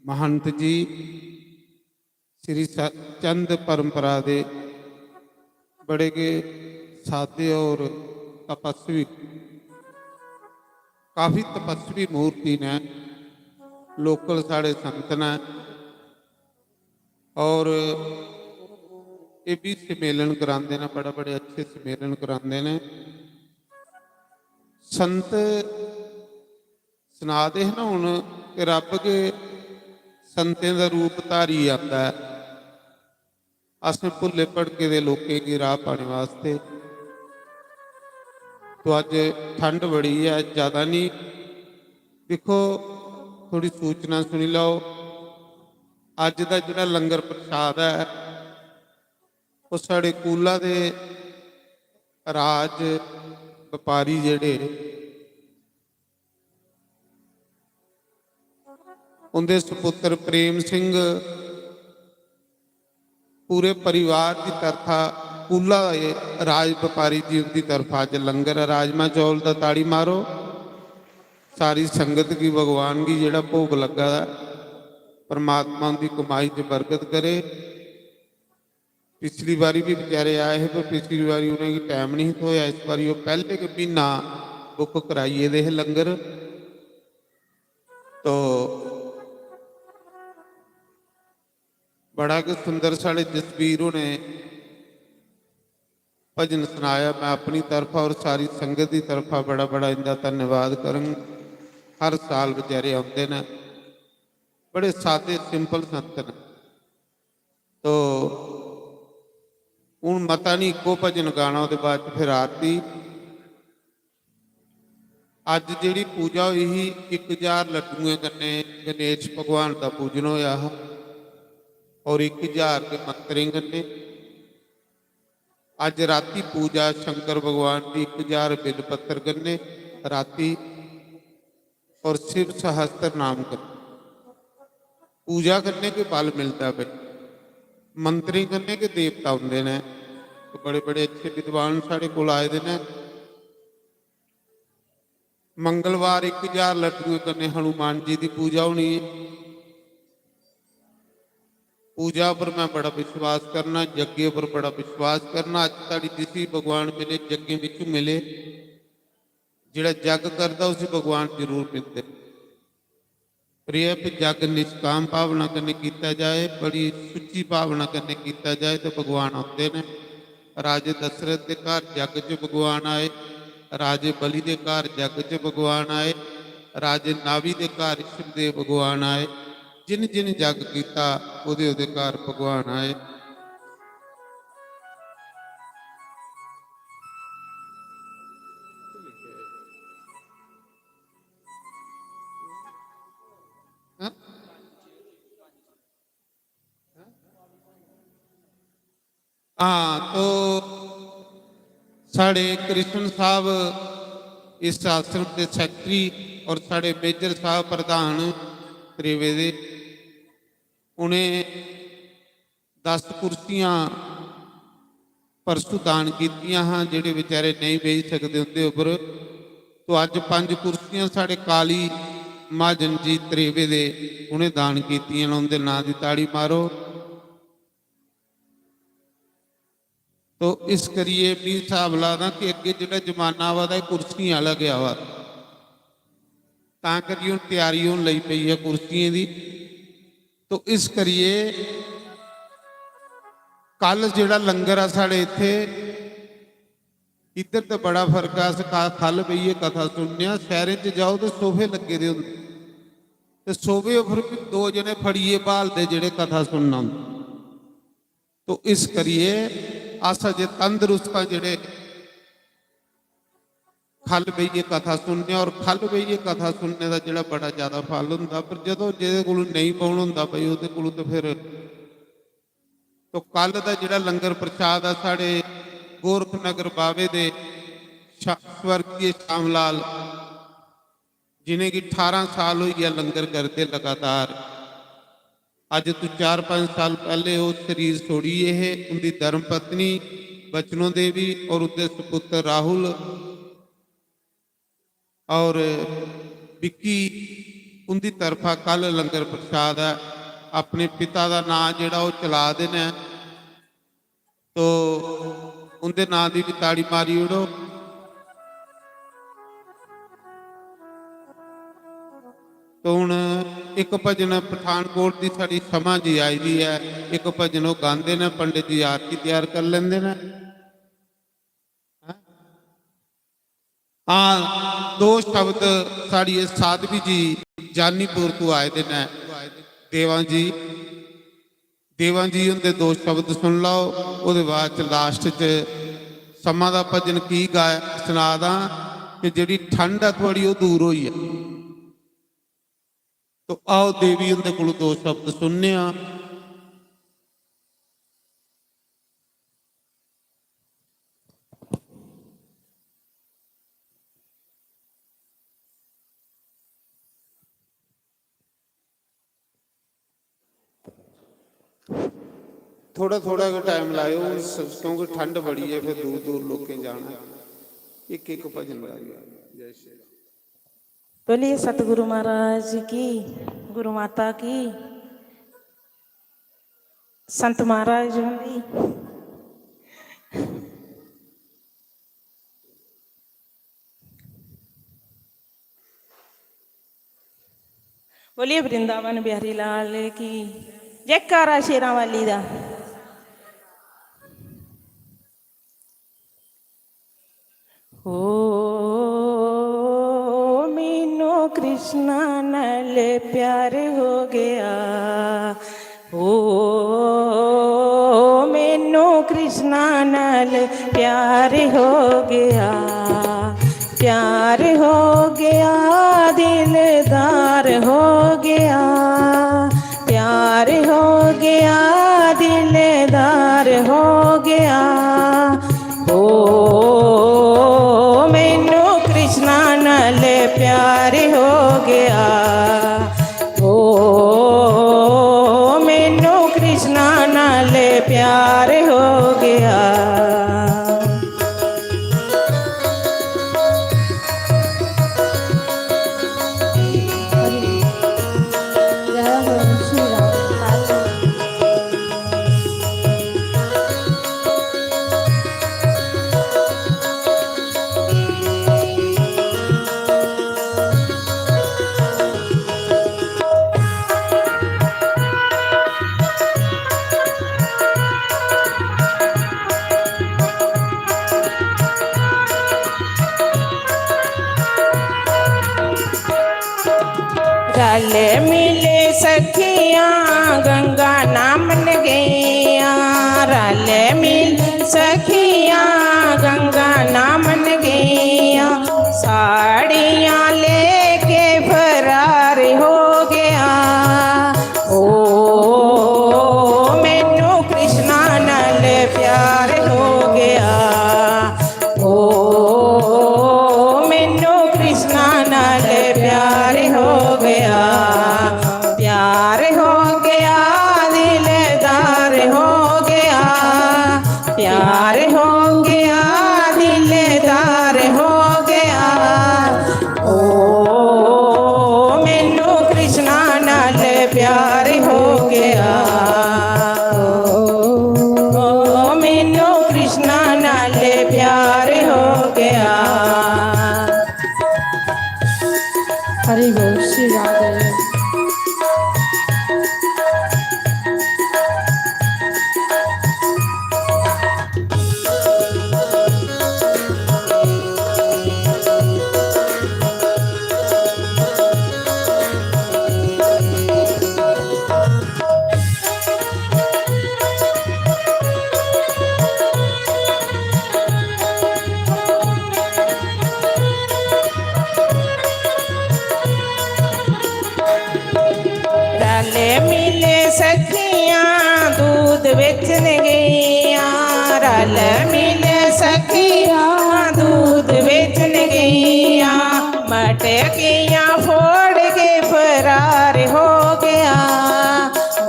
ਮਹੰਤ ਜੀ ਸ੍ਰੀ ਚੰਦ ਪਰੰਪਰਾ ਦੇ बड़े के साधे और तपस्वी, काफ़ी तपस्वी मूर्ति ने, लोकल साढ़े संत ने, और ये भी सम्मेलन कराते हैं, बड़े बड़े अच्छे सम्मेलन कराते हैं। संत सुनाते हैं ना हुण कि रब के संतें का रूप धारी आता है, असने भुले भड़के दे लोके की राह पाने वास्ते। तो अज ठंड बड़ी है, ज़्यादा नहीं, देखो थोड़ी सूचना सुनी लो। अज का जिहड़ा लंगर प्रसाद है वो साढ़े कूला दे राज व्यापारी जिहड़े उनके सुपुत्र प्रेम सिंह पूरे परिवार की तरफा कूला राज व्यापारी जी की तरफा अज लंगर राजमा चौल का ताड़ी मारो। सारी संगत की भगवान की जिहड़ा भोग लगा परमात्मा उनकी कमाई च बरकत करे। पिछली बारी भी बेचारे आए हैं, पर पिछली बारी उन्हें टाइम नहीं होया, इस बारी वो पहले के महीना बुक कराइए दे लंगर। तो बड़ा कि सुंदर साढ़े जसवीरों ने भजन सुनाया। मैं अपनी तरफा और सारी संगत की तरफा बड़ा बड़ा इनका धन्यवाद करूँ। हर साल बेचारे आते हैं, बड़े सादे सिंपल संत ने। तो हूँ मता नहीं इको भजन गाना, उसके बाद फिर आरती। अज जी पूजा हुई ही 1000 लड्डूए कन्ने गणेश भगवान का पूजन होया और 1000 के मंत्रे कन्ने। अज राती पूजा शंकर भगवान की 1000 बिल पत्थर कन्ने राती और शिव सहस्त्र नाम करने। पूजा करने के बल मिलता है, मंत्री करने के देवता होंगे ने। तो बड़े बड़े अच्छे विद्वान साढ़े को आए ने। मंगलवार 1000 लड्डू करने हनुमान जी की पूजा होनी है। पूजा पर मैं बड़ा विश्वास करना, यज्ञ पर बड़ा विश्वास करना। अज ताड़ी जिसी भगवान मिले यज्ञ विच मिले, जिहड़ा जग करता उसे भगवान जरूर मिलते। प्रिय जग निष्काम भावना करने किया जाए, बड़ी सुची भावना करने किया जाए तो भगवान आते हैं। राजे दशरथ के घर जग च भगवान आए, राजे बलि के घर जग च भगवान आए, राजे नावी के घर शिवदेव भगवान आए। जिन जिन जग किया उहदे उहदे घर भगवान आए। हाँ, तो साढ़े कृष्ण साहब इस आश्रम के सैकटरी और साढ़े मेजर साहब प्रधान त्रेवे दे, उन्हें 10 कुर्सियां परसों दान कीतियां हाँ, जिहड़े बेचारे नहीं बेच सकते उनके उपर। तो अज 5 कुर्सियां साढ़े काली महाजन जी त्रेवे दे उन्हें दान कीतियां, उनके नाम की ताड़ी मारो। तो इस करिए भी हिसाब लादा कि अगे जो जमाना वा कुर्सियां वाला गया वा, तां करिए हुण तैयारी होने लगी पई है कुर्सियां की। तो इस करिए कल जिहड़ा लंगर आ साढ़े इत्थे, इधर तो बड़ा फर्क आ। खल पई है कथा सुनने, शहर च जाओ तो सोफे लगे दे होंदे, ते सोफे फिर 2 जने फड़िए भालदे जिहड़े कथा सुनना। तो इस करिए अस अजे तंदरुस्त जिहड़े खल बहिए कथा सुनने, और खल बहिए कथा सुनने का जोड़ा बड़ा ज़्यादा फल होंगे। पर जो जिहदे कोल नहीं पाउण हुंदा बई उहदे कोल तो फिर तो कल का जोड़ा लंगर प्रसाद आ साढ़े गोरख नगर बावे दे स्वर्गीय श्याम लाल जिन्हें कि 18 साल हुई है लंगर करते लगातार। अज तो 4-5 साल पहले वो शरीर छोड़ी है। उनकी धर्म पत्नी बचनों देवी और उसके सुपुत्र राहुल और विक्की उनकी तरफा कल लंगर प्रसाद है। अपने पिता का नाम जोड़ा वो चला देना, तो उनके नाम की भी ताड़ी मारी उड़ो। तो हुण एक भजन पठानकोट की साड़ी समा जी आई हुई है, एक भजन वो गाते ने, पंडित जी आरती तैयार कर लेंगे ने। हाँ, 2 शब्द साड़ी साधवी जी जानीपुर तो आए थे ने, देवा जी उनके 2 शब्द सुन लो। उसके बाद लास्ट च समा का भजन की गाया सुना दा कि जी ठंड है थोड़ी वो दूर हुई है। तो आओ देवी उनके को 2 शब्द सुनने। थोड़ा थोड़ा टाइम लाओ क्योंकि ठंड बड़ी है, फिर दूर दूर लोग जाना। एक एक भजन गाइए। जय श्री राम। बोलिए सतगुरु महाराज की, गुरु माता की, संत महाराज की। बोलिए वृंदावन बिहारी लाल की जयकारा शेरां वाली दा। मीनू कृष्णा नाल प्यार हो गया, मैनू कृष्णा नाल प्यार हो गया, प्यार हो गया, दिलदार हो गया, प्यार हो गया, दिलदार हो गया। मैनू कृष्णा नाल प्यार हो गया, मैनू कृष्णा नाल प्यार हो गया। रल मिले सखियाँ गंगा नामन गैया, रल मिले सखियाँ गंगा नामन गैया। साड़ियाँ लेके फरार हो गया, मैनू कृष्णा नाल प्यार हो गया, मैनू कृष्णा नाल प्यार हो गया, प्यार हो गया, दिलदार हो गया, प्यार हो गया, दिलदार हो गया। मैनू कृष्णा नाल प्यार हो गया, मैनू कृष्णा नाल प्यार हो गया। हरि बोल श्री राधे। रल मिले सखिया दूध बेचन गईया मटकियाँ फोड़ के फरार हो गया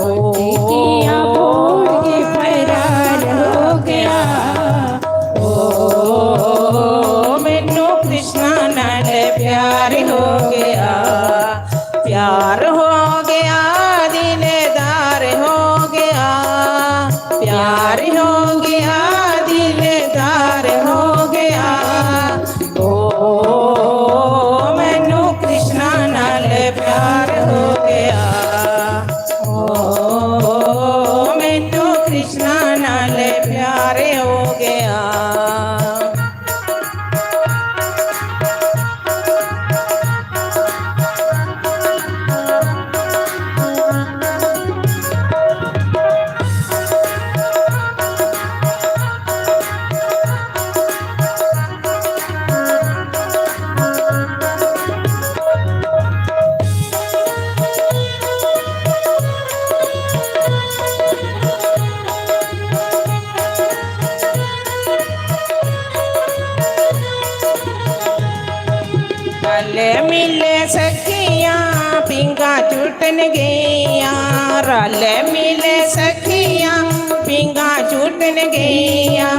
मटकियाँ फोड़ के फरार हो गया मैनू कृष्णा नाल प्यार हो गया प्यार हो गया दिलदार हो गया प्यार हो गया दिलदार हो गया मैनू कृष्णा नाल प्यार हो गया मैनू कृष्णा नाल प्यार हो गया रल मिले सखियाँ पिंगा छूटन गईया रल मिले सखियाँ पिंगा छूटन गईया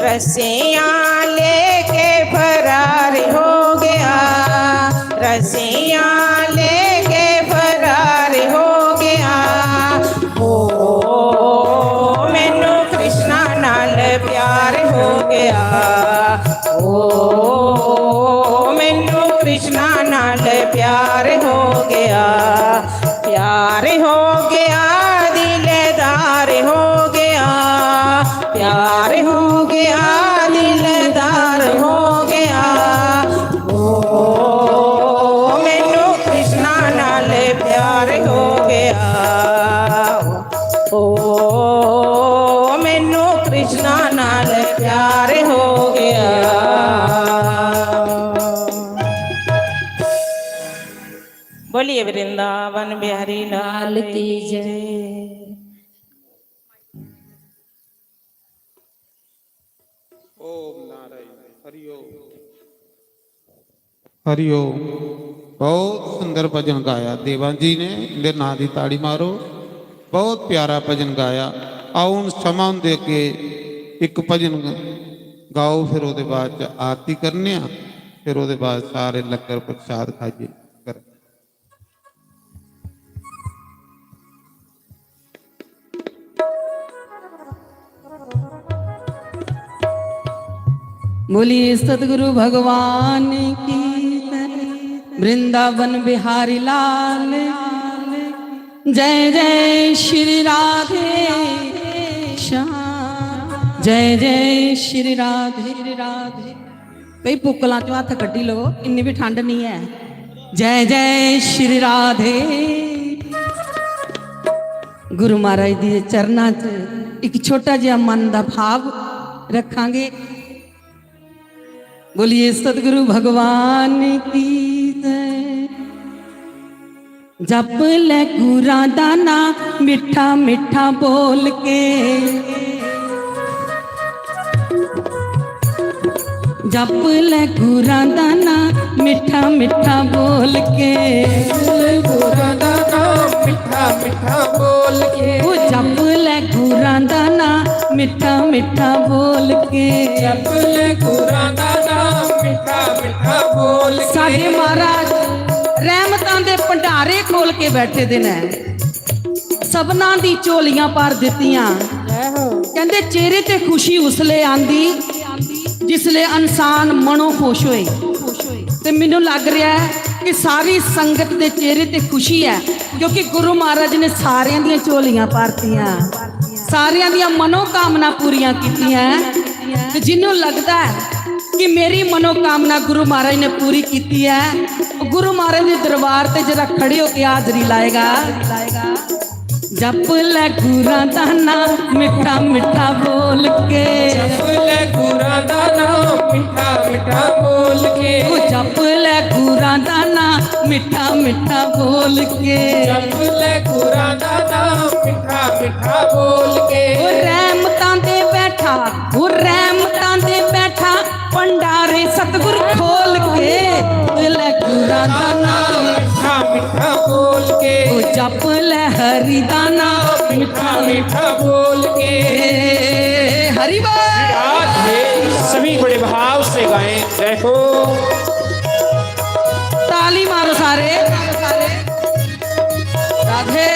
रस्सियाँ लेके फरार हो गया रस्सियाँ लेके फरार हो गया मैनू कृष्णा नाल प्यार हो गया मैनू कृष्णा नाल प्यार हो गया दिलदार हो गया प्यार हो गया दिलदार हो गया मैनू कृष्णा नाल प्यार हो गया मैनू कृष्णा नाल प्यार हो गया बोलिए वृंदावन बिहारी लाल की जय। ओम नारायण हरिओम हरिओम। बहुत सुंदर भजन गाया देवा जी ने, इनके नाम की ताड़ी मारो। बहुत प्यारा भजन गाया। आओ हुण समा दे के एक भजन गाओ, फिर उसके बाद आरती करने, फिर उसके बाद सारे लंगर प्रसाद खाइए। बोलिए सतगुरु भगवान की जय। वृंदावन बिहारी लाल जय जय श्री राधे श्याम जय जय श्री राधे राधे। कई पुकलों चो हथ कड्डी लो, इन्नी भी ठंड नहीं है। जय जय श्री राधे। गुरु महाराज दी चरनां च एक छोटा जिहा मन दा भाव रखांगे। बोलिए सतगुरु भगवान की जय। जप ले गुरां दा नाम मिठा मिठा बोल के, जप ले गुरां दा नाम मिठा मिठा बोल के, गुरां दा नाम मिठा मिठा बोल के, वो जप ले गुरां दा नाम मिठा मिठा बोल के, जप ले गुरां दा नाम मिठा मिठा बोल के। साडे महाराज रहमतां दे भंडारे खोल के बैठे दे ने, सबना दी झोलियां भर दित्तियां। कहंदे चेहरे ते खुशी उसले आंदी जिसले इंसान मनो खुश होए। ते मैनू लग रहा है कि सारी संगत के चेहरे ते खुशी है, क्योंकि गुरु महाराज ने सारियां दी झोलियां भरतियां, सारियां दी मनोकामना पूरियां कीतियां। ते जिन्हों लगता है कि मेरी मनोकामना गुरु महाराज ने पूरी की है, गुरु महाराज के दरबार ते जरा खड़े होकर हाजरी लाएगा। जप ले गुरां दा नाम मिठा मिठा बोल के, जप ले गुरां दा नाम मिठा मिठा बोल के, जप ले गुरां दा नाम मिठा मिठा बोल के, जप ले गुरां दा नाम मिठा मिठा बोल के। रहमतां दे बैठे बैठा वो रहमतां दे बैठा भंडारे सतगुर खोल के ले गुरां दा नाम मिठा मिठा बोल के वो जप ले हरि दा नाम मिठा मिठा बोल के हरि बोल। आज में सभी बड़े भाव से गाएं जय हो। ताली मारो सारे राधे।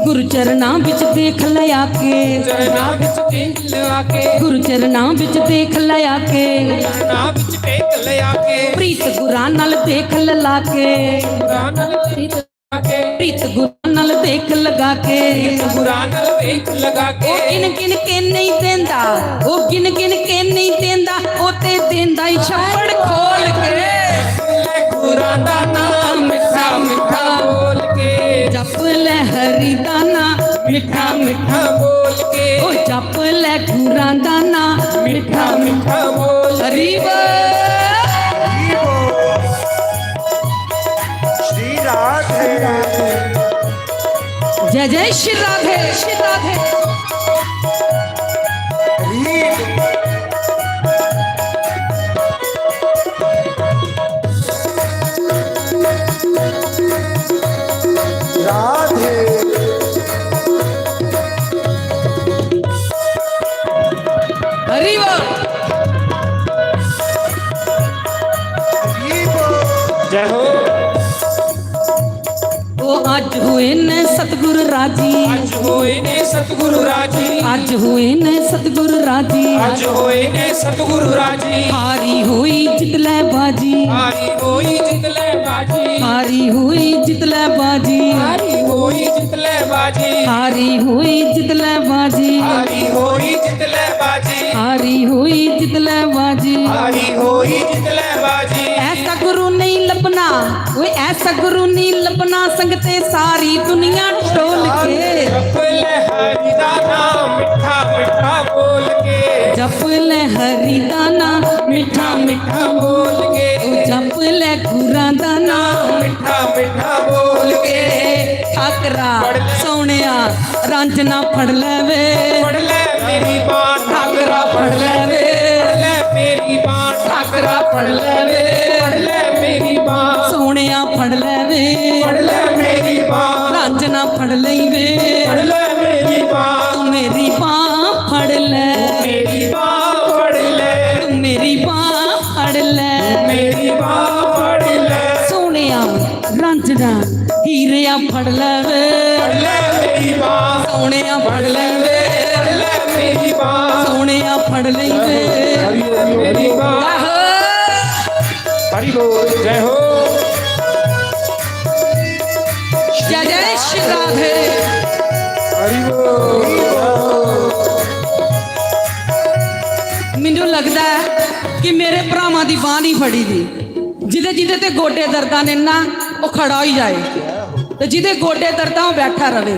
गुरु चरना बिच देख लिया के चरना बिच देख लिया के गुरु चरना बिच देख लिया के चरना बिच देख लिया के प्रीत गुरां नाल देख लला के पुराना देख के प्रीत गुरां नाल देख लगा के पुराना देख लगा के गिन गिन के नहीं देंदा ओ गिन गिन के नहीं देंदा ओ ते देंदा ही छप्पड़ खोल के गुरां दा नाम मिठा मिठा बोल के जप ले हरि दा नाम मिठा मिठा बोल के ओ जप ले गुरां दा नाम मिठा मिठा बोल हरि श्री राधे जय जय श्री राधे श्री राधे। राधे हरि बोल। जय हो। ओ आज हुए ने सतगुरु राजी आज होए ने सतगुरु राजी आज हुए ने सतगुरु राजी आज होए ने सतगुरु राजी हारी हुई जितले बाजी हारी होई जितले बाजी हारी हुई जितले बाजी हारी होई जितले बाजी हारी हुई जितले बाजी हारी होई जितले बाजी हारी हुई जितले बाजी हारी होई जितले बाजी ऐसा गुरु नहीं लपना वो ऐसा गुरु नहीं लपना संगते सारी दुनिया टोल के जप ले हरि दा नाम मिठा मिठा बोल के जप ले हरि दा नाम मिठा मिठा बोल के जप ले गुरां दा नाम मिठा मिठा बोल के ठाकरा सोहणिया रांझना फड़ लेवे पढ़ ले मेरी बात ठाकरा फड़ लेवे पढ़ ले मेरी बात ठाकरा फड़ लेवे पढ़ ले मेरी बात सोहणिया फड़ लेवे पढ़ ले मेरी बात रांझना फड़ लईवे पढ़ ले मेरी बात तू मेरी बाँ फड़ ले मेरी बात पढ़ ले तू मेरी बाँ फड़ ले मेरी बात पढ़ ले सोहणिया रांझना हीरिया फड़ लेवे पढ़ ले मेरी बात सोहणिया फड़ लेवे पढ़ ले मेरी बात सोहणिया फड़ लईवे मेरी बात हरि बोल जय हो। जय जय श्री राधे। हरि बोल ਮੈਨੂੰ ਲੱਗਦਾ ਹੈ ਕਿ ਮੇਰੇ ਭਰਾਵਾਂ ਦੀ ਬਾਂਹ ਨਹੀਂ ਫੜੀ ਦੀ ਜਿਹਦੇ ਜਿਹਦੇ ਤੇ ਗੋਡੇ ਦਰਦਾਂ ਨੇ ਨਾ ਉਹ ਖੜਾ ਹੀ ਜਾਏ ਤੇ ਜਿਹਦੇ ਗੋਡੇ ਦਰਦਾਂ ਉਹ ਬੈਠਾ ਰਵੇ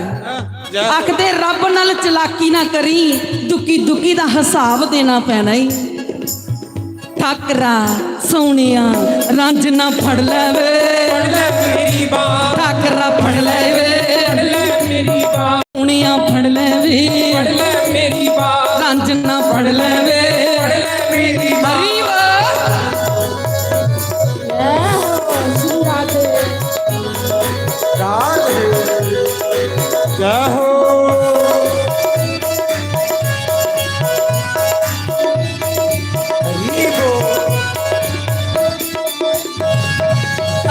ਆਖਦੇ ਰੱਬ ਨਾਲ ਚਲਾਕੀ ਨਾ ਕਰੀ ਦੁੱਕੀ ਦੁੱਕੀ ਦਾ ਹਿਸਾਬ ਦੇਣਾ ਪੈਣਾ ਈ ਠਾਕਰਾ ਸੋਹਣਿਆ ਰਾਂਝਨਾ ਫੜ ਲੈਵੇ पढ़ ले मेरी बात ਠਾਕਰਾ ਫੜ ਲੈਵੇ पढ़ ले मेरी बात ਸੋਹਣਿਆ ਫੜ ਲੈਵੇ पढ़ ले मेरी बात ਰਾਂਝਨਾ ਫੜ ਲੈਵੇ पढ़ ले मेरी बात ਹਰੀ ਵਾਹ जय हो।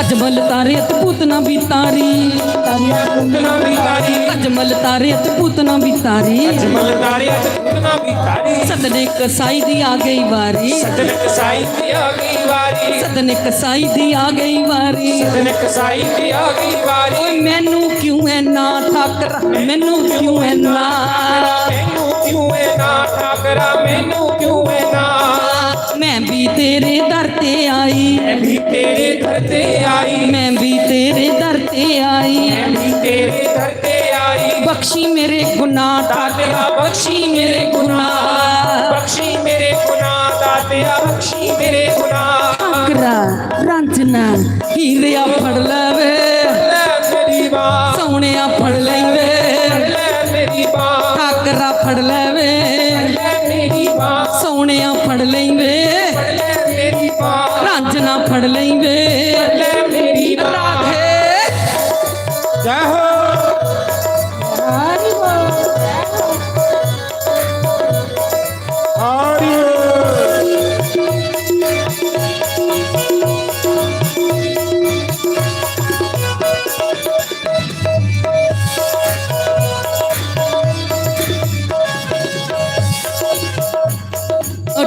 अजमल तारे अत पूतना भी तारी पूतना भी तारी अजमल तारे अत पूतना भी तारी अजमल तारे पूतना भी तारी सदने कसाई दी आ गई बारी सदन कसाई की आ गई बारी सदने कसाई दी आ गई बारी सदन कसाई की आ गई बारी ओए मैनू क्यों है ना ठाकरा मैनू क्यों है ना मैनू क्यों है ना ठाकरा मैनू क्यों है ना मैं भी तेरे दर ते आई मैं भी तेरे घर ते आई मैं भी तेरे दर ते आई मैं भी तेरे घर ते आई बख्शी मेरे गुनाह ठाकरा बख्शी मेरे गुनाह बख्शी मेरे गुनाह दाता ਦਾਤਿਆ ਬਖਸ਼ੀ ਮੇਰੇ ਗੁਨਾਹ। ਠਾਕਰਾ ਰਾਂਝਣਾ ਹੀਰਿਆ ਫੜ ਲਵੇ ਲੈ ਮੇਰੀ ਬਾਹ, ਸੋਹਣਿਆ ਫੜ ਲੈਵੇ ਲੈ ਮੇਰੀ ਬਾਹ, ਠਾਕਰਾ ਫੜ ਲਵੇ ਲੈ ਮੇਰੀ ਬਾਹ, ਸੋਹਣਿਆ ਫੜ ਲੈਵੇ ਲੈ ਮੇਰੀ ਬਾਹ, ਰਾਂਝਣਾ ਫੜ ਲੈਵੇ ਲੈ ਮੇਰੀ ਬਾਹ। ਰਾਧੇ ਜੈ ਹੋ ਹਰੀ ਬੋਲ ਹਰੀ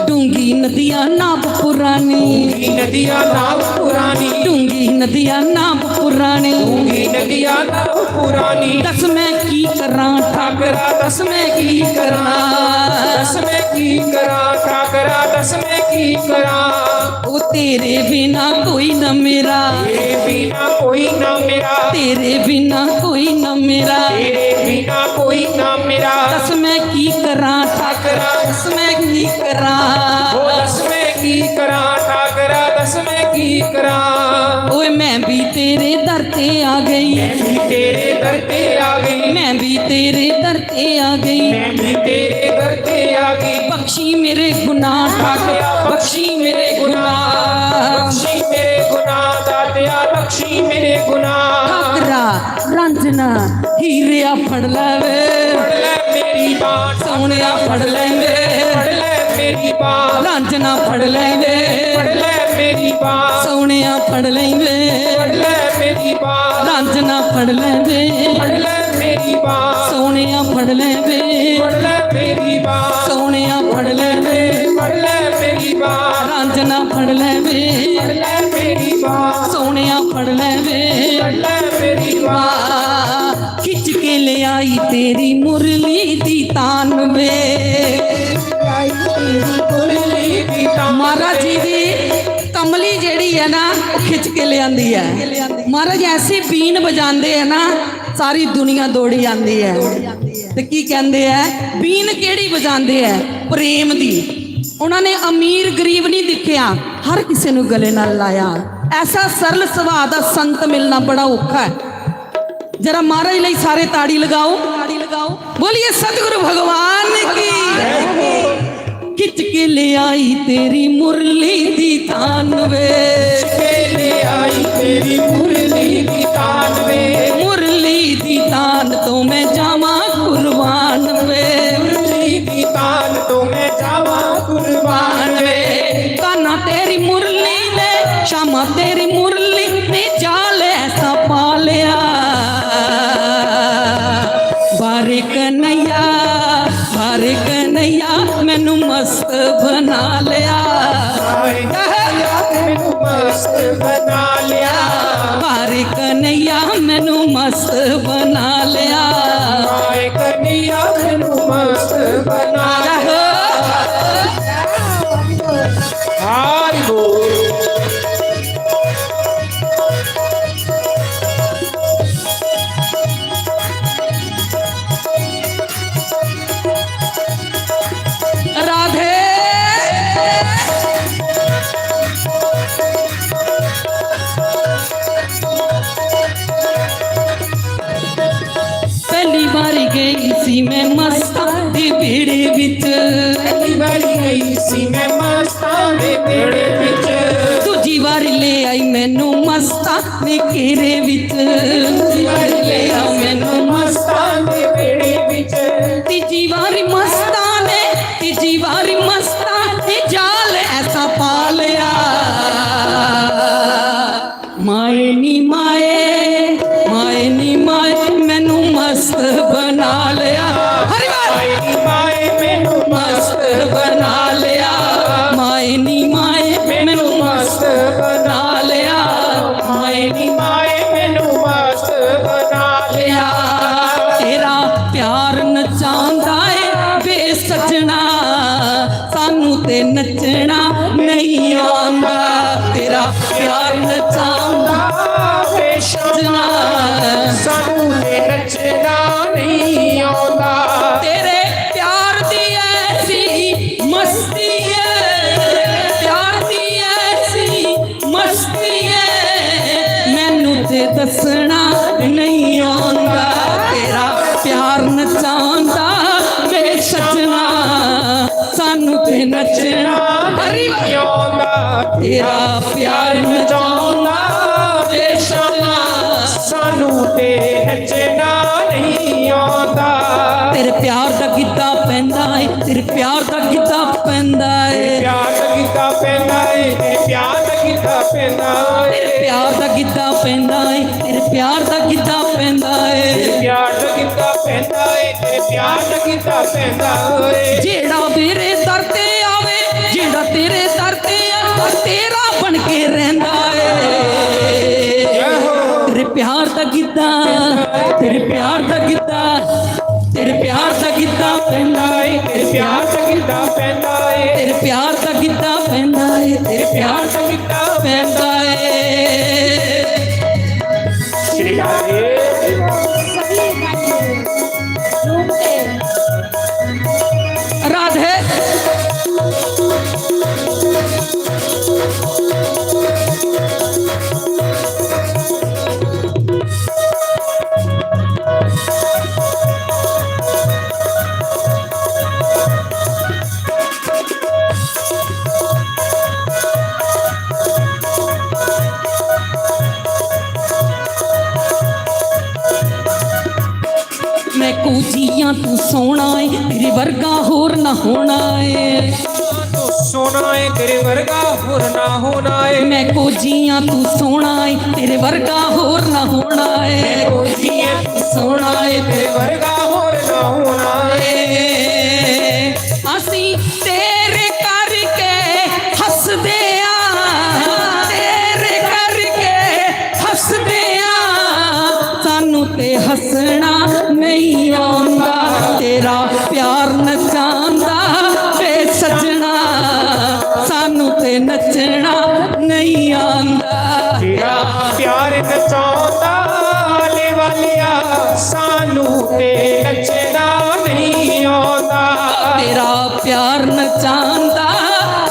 डूंगी नदियाँ नाव पुरानी नदिया नाव पुरानी, डूंगी नदियाँ नाव पुरानी नदिया नाव पुरानी। दस मैं की करा ठाकरा दस मैं की करा दस में की करा ठाकरा, दस में की करा। ओ तेरे बिना कोई न मेरा तेरे बिना कोई ना मेरा, तेरे बिना कोई न मेरा तेरे बिना कोई ना मेरा। दस मैं की करा ठाकरा दस मैं की करा ओ दस में की करा ठाकरा, दस में की करा। ओए मैं भी तेरे दर ते आ गई भी तेरे दर पे आ गई, मैं भी तेरे दर ते आ गई मैं भी तेरे दर पे आ गई। बख्शी मेरे गुनाह ठाकरा बख्शी मेरे गुनाह बख्शी मेरे गुनाह दातिया, बख्शी मेरे गुनाह। ठाकरा रांझना हीरिया फड़ लवे पढ़ ले मेरी बात, सोहणिया फड़ लेंगे पढ़ ले मेरी बात, रांझना फड़ लेंगे पढ़ ले मेरी बात, सोहणिया फड़ लेंगे पढ़ ले मेरी बात, रांझना फड़ लेंगे पढ़ ले मेरी बात, सोहणिया फड़ लेंगे पढ़ ले मेरी बात, सोहणिया फड़ लेंगे पढ़ ले मेरी बात, रांझना फड़ लेंगे पढ़ ले मेरी बात, सोहणिया फड़ लेंगे पढ़ ले मेरी बात। खिंच के ले आई तेरी मुरली दी तान वे महाराज जी दी कमली जेड़ी है ना खिंच के ले आंदी है महाराज ऐसी बीन बजाते हैं ना सारी दुनिया दौड़ी आंदी है ते की कहते हैं बीन केड़ी बजाते हैं प्रेम दी उन्होंने अमीर गरीब नहीं दिखिया हर किसी नू गले नाल लाया ऐसा सरल सुभाव दा संत मिलना बड़ा औखा है जरा महाराज लई सारे ताड़ी लगाओ बोलिए सतगुरु भगवान की खिंच के ले आई तेरी मुरली दी तान वे ले आई तेरी मुरली दी तान वे, मुरली दी तान तो मैं जावा कुर्बान वे मुरली दी तान तो मैं जावा कुर्बान वे। काना तेरी मुरली ने शामा तेरी मुरली ने जाल ऐसा पा लिया बारे कन्हैया मैनू मस्त बना लिया मैनू मस्त बना लिया, बारे कन्हैया मैनू मस्त बना लिया आए कन्हैया मैनू मस्त बना लिया। हारी बोल राधे पहली बारी गई सी मैं मस्ता दे बेड़े विच पहली बारी गई सी मैं मस्तां दे बेड़े विच, दूजी वारी ले आई मैनू मस्ता ने घेरे विच बारी ले आई मैनू मस्तां दे बेड़े विच, तीजी वारी मस्ता ने जाल ऐसा पा लिया माए नी माए मैनू मस्त बना लिया हरि बोल माए मैनू मस्त बना लिया माए नी माए मैनू मस्त बना लिया माए नी माए मैनू मस्त बना लिया। तेरा प्यार नचांदा है वे सजना सानू ते नचना नहीं आंदा तेरा प्यार नचांदा वे सजना सानू ते नचना नहीं आंदा, तेरे प्यार दी ऐसी मस्ती है नहीं आंदा तेरा प्यार नचांदा वे सजना सानू ते नचना हरी आंदा तेरा प्यार नचांदा वे सजना सानू ते नचना नहीं आंदा तेरे प्यार दा गिद्दा पैंदा है तेरे प्यार दा गिद्दा पैंदा है प्यार दा गिद्दा पैंदा है प्यार दा गिद्दा पैंदा है प्यार दा गिद्दा पैंदा है तेरे प्यार दा गिद्दा पैंदा है प्यार दा गिद्दा पैंदा है प्यार दा गिद्दा पैंदा है जेड़ा मेरे दर ते आवे जेड़ा तेरे दर ते आवे तेरा बन के रहंदा है तेरे प्यार दा गिद्दा तेरे प्यार दा गिद्दा तेरे प्यार दा गिद्दा पैंदा है तेरे प्यार दा गिद्दा पैंदा है तेरे प्यार दा गिद्दा पैंदा है तेरे प्यार दा गिद्दा पैंदा है श्री हरे राधे मैं कूजियां तू सोना है तेरे वर्गा होर ना होना है तू सोना है तेरे वर्गा होर ना होना है मैं कूजियां तू सोना है तेरे वर्गा होर ना होना है कोजियां तू सोना है तेरे वर्गा होर ना होना है असी तेरे करके हसदे आ तेरे करके हसदे आ सानू ते हसना नहीं आंदा तेरा प्यार नचांदा वे सजना सानू ते नचना नहीं आंदा तेरा प्यार नचांदा ले वालिया सानू ते नचना नहीं आंदा तेरा प्यार नचांदा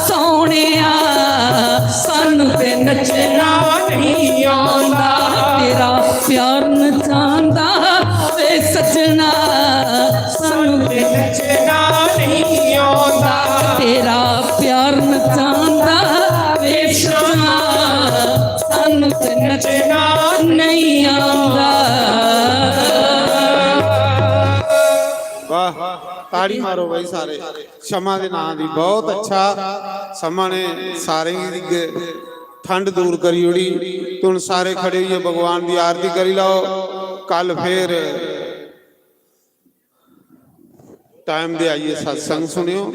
सोहणिया सानू ते नचना नहीं आंदा तेरा प्यार नचांदा वे सजना सानू ते नचना नहीं आंदा तेरा प्यार नचांदा वे सजना सानू ते नचना नहीं आंदा वाह ताड़ी मारो भाई सारे क्षमा ਦੇ ਨਾਂ ਦੀ ਬਹੁਤ ਅੱਛਾ ਸਮਾਂ ਨੇ ਸਾਰੇ ਦੀ ਠੰਡ ਦੂਰ ਕਰੀ ਉੜੀ ਤੇ ਹੁਣ ਸਾਰੇ ਖੜੇ ਹੋਈਏ ਭਗਵਾਨ ਦੀ ਆਰਤੀ ਕਰੀ ਲਾਓ ਕੱਲ ਫੇਰ ਟਾਈਮ ਦੇ ਆਈਏ ਸਤਸੰਗ ਸੁਣਿਓ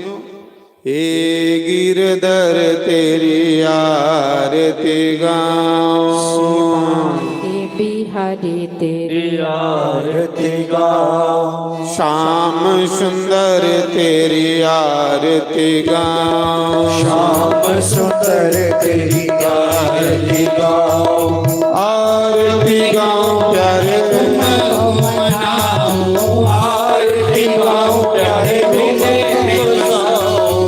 ਏ ਗਿਰਧਰ ਤੇਰੀ ਆਰਤੀ ਗਾਉ बिहारी तेरी आरती गाओ श्याम सुंदर तेरी आरती गाओ श्याम सुंदर तेरी आरती गाओ आरती गाओ प्यारे मनाओ आरती गाओ प्यारे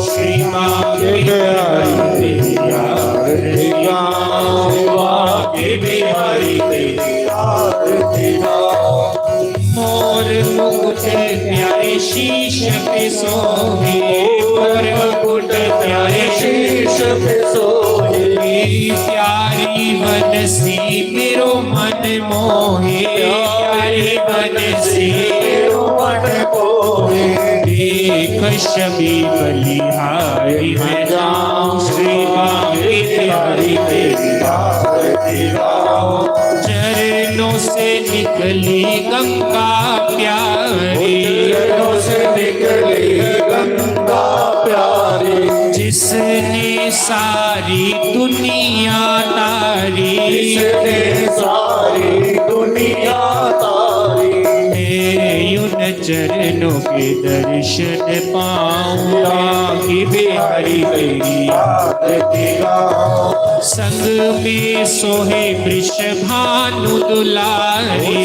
श्री माँ बिहारी तेरी आरती गाओ बिहारी तेरी आरती गाओ मोर मुकुट प्यारे शीश पे सोहे मोर मुकुट प्यारे शीश पे सोहे प्यारी बनसी मेरो मन मोहे प्यारी बनसी मेरो मन मोहे देख शबी बलिहारी मैं जाऊं श्री बांकी बिहारी तेरी आरती गाओ चरणों से निकली गंगा प्यारी चरणों से निकली गंगा प्यारी जिसने सारी दुनिया तारी जिसने सारी दुनिया तारी मैं चरणों के दर्शन पाऊं कि बिहारी तेरी आरती गाओ संग में सोहे वृषभानु दुलारी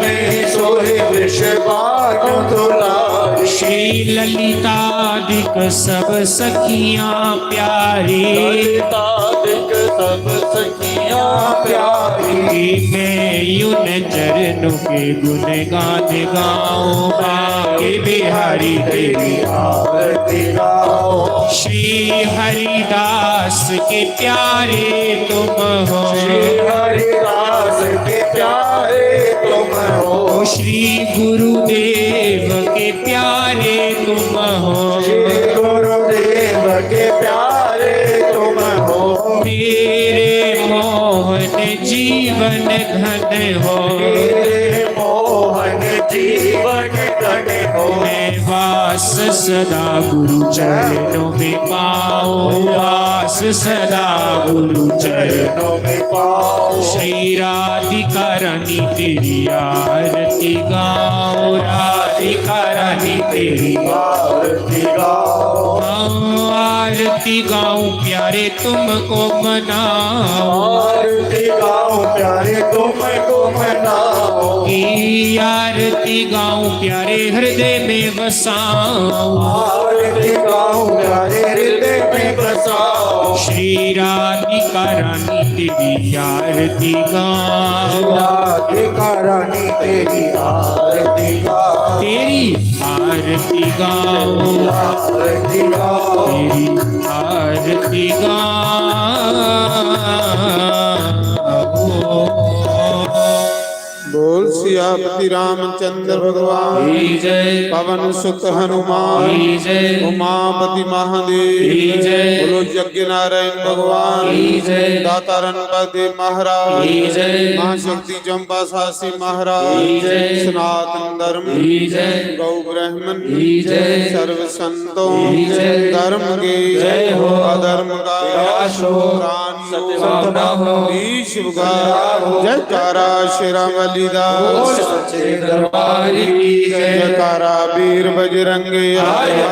में सोहे वृषभानु दुलारी श्री ललितादिक सब सखियां प्यारी ललितादिक सब सखियां प्यारी। मैं यूं चरणों के गुण गान गाऊं बाके बिहारी तेरी आरती गाओ। श्री हरिदास के प्यारे तुम हो, श्री हरिदास के प्यारे तुम हो। श्री गुरुदेव के प्यारे तुम हो, श्री गुरुदेव के प्यारे तुम हो। मेरे मोहन जीवन घन हो, मेरे मोहन जीवन घन हो। मैं वास सदा गुरु चरणों में पाऊं, वास सदा गुरु चरणों चरणों में पाओ। श्री राधिका रानी तेरी आरती गाओ, राधिका रानी तेरी आरती गाओ। आरती गाऊं प्यारे तुमको मनाओ, आरती गाओ प्यारे तुमको मनाओ। की आरती गाऊं प्यारे हृदय में बसाऊं, आरती गाओ प्यारे हृदय में बसाओ। श्री राधिका रानी तेरी आरती गाओ, राधिका रानी तेरी आरती गाओ। तेरी आरती गाओ, आरती गाओ। तेरी आरती गाओ। बोल सियापति रामचंद्र भगवान की जय, पवन सुत हनुमान की जय, उमापति महादेव की जय, बोलो यज्ञ नारायण भगवान की जय, दातारन पदे महाराज की जय, महाशक्ति चंपा सासी महाराज की जय, सनातन धर्म की जय, गौ ब्राह्मण की जय, सर्व संतों की जय, धर्म के जय हो, अधर्म का विनाश हो, सत्य हो, विश्व का जयकारा शेरावली सच्चे दरबार की जय, जयकारा वीर बजरंगी आया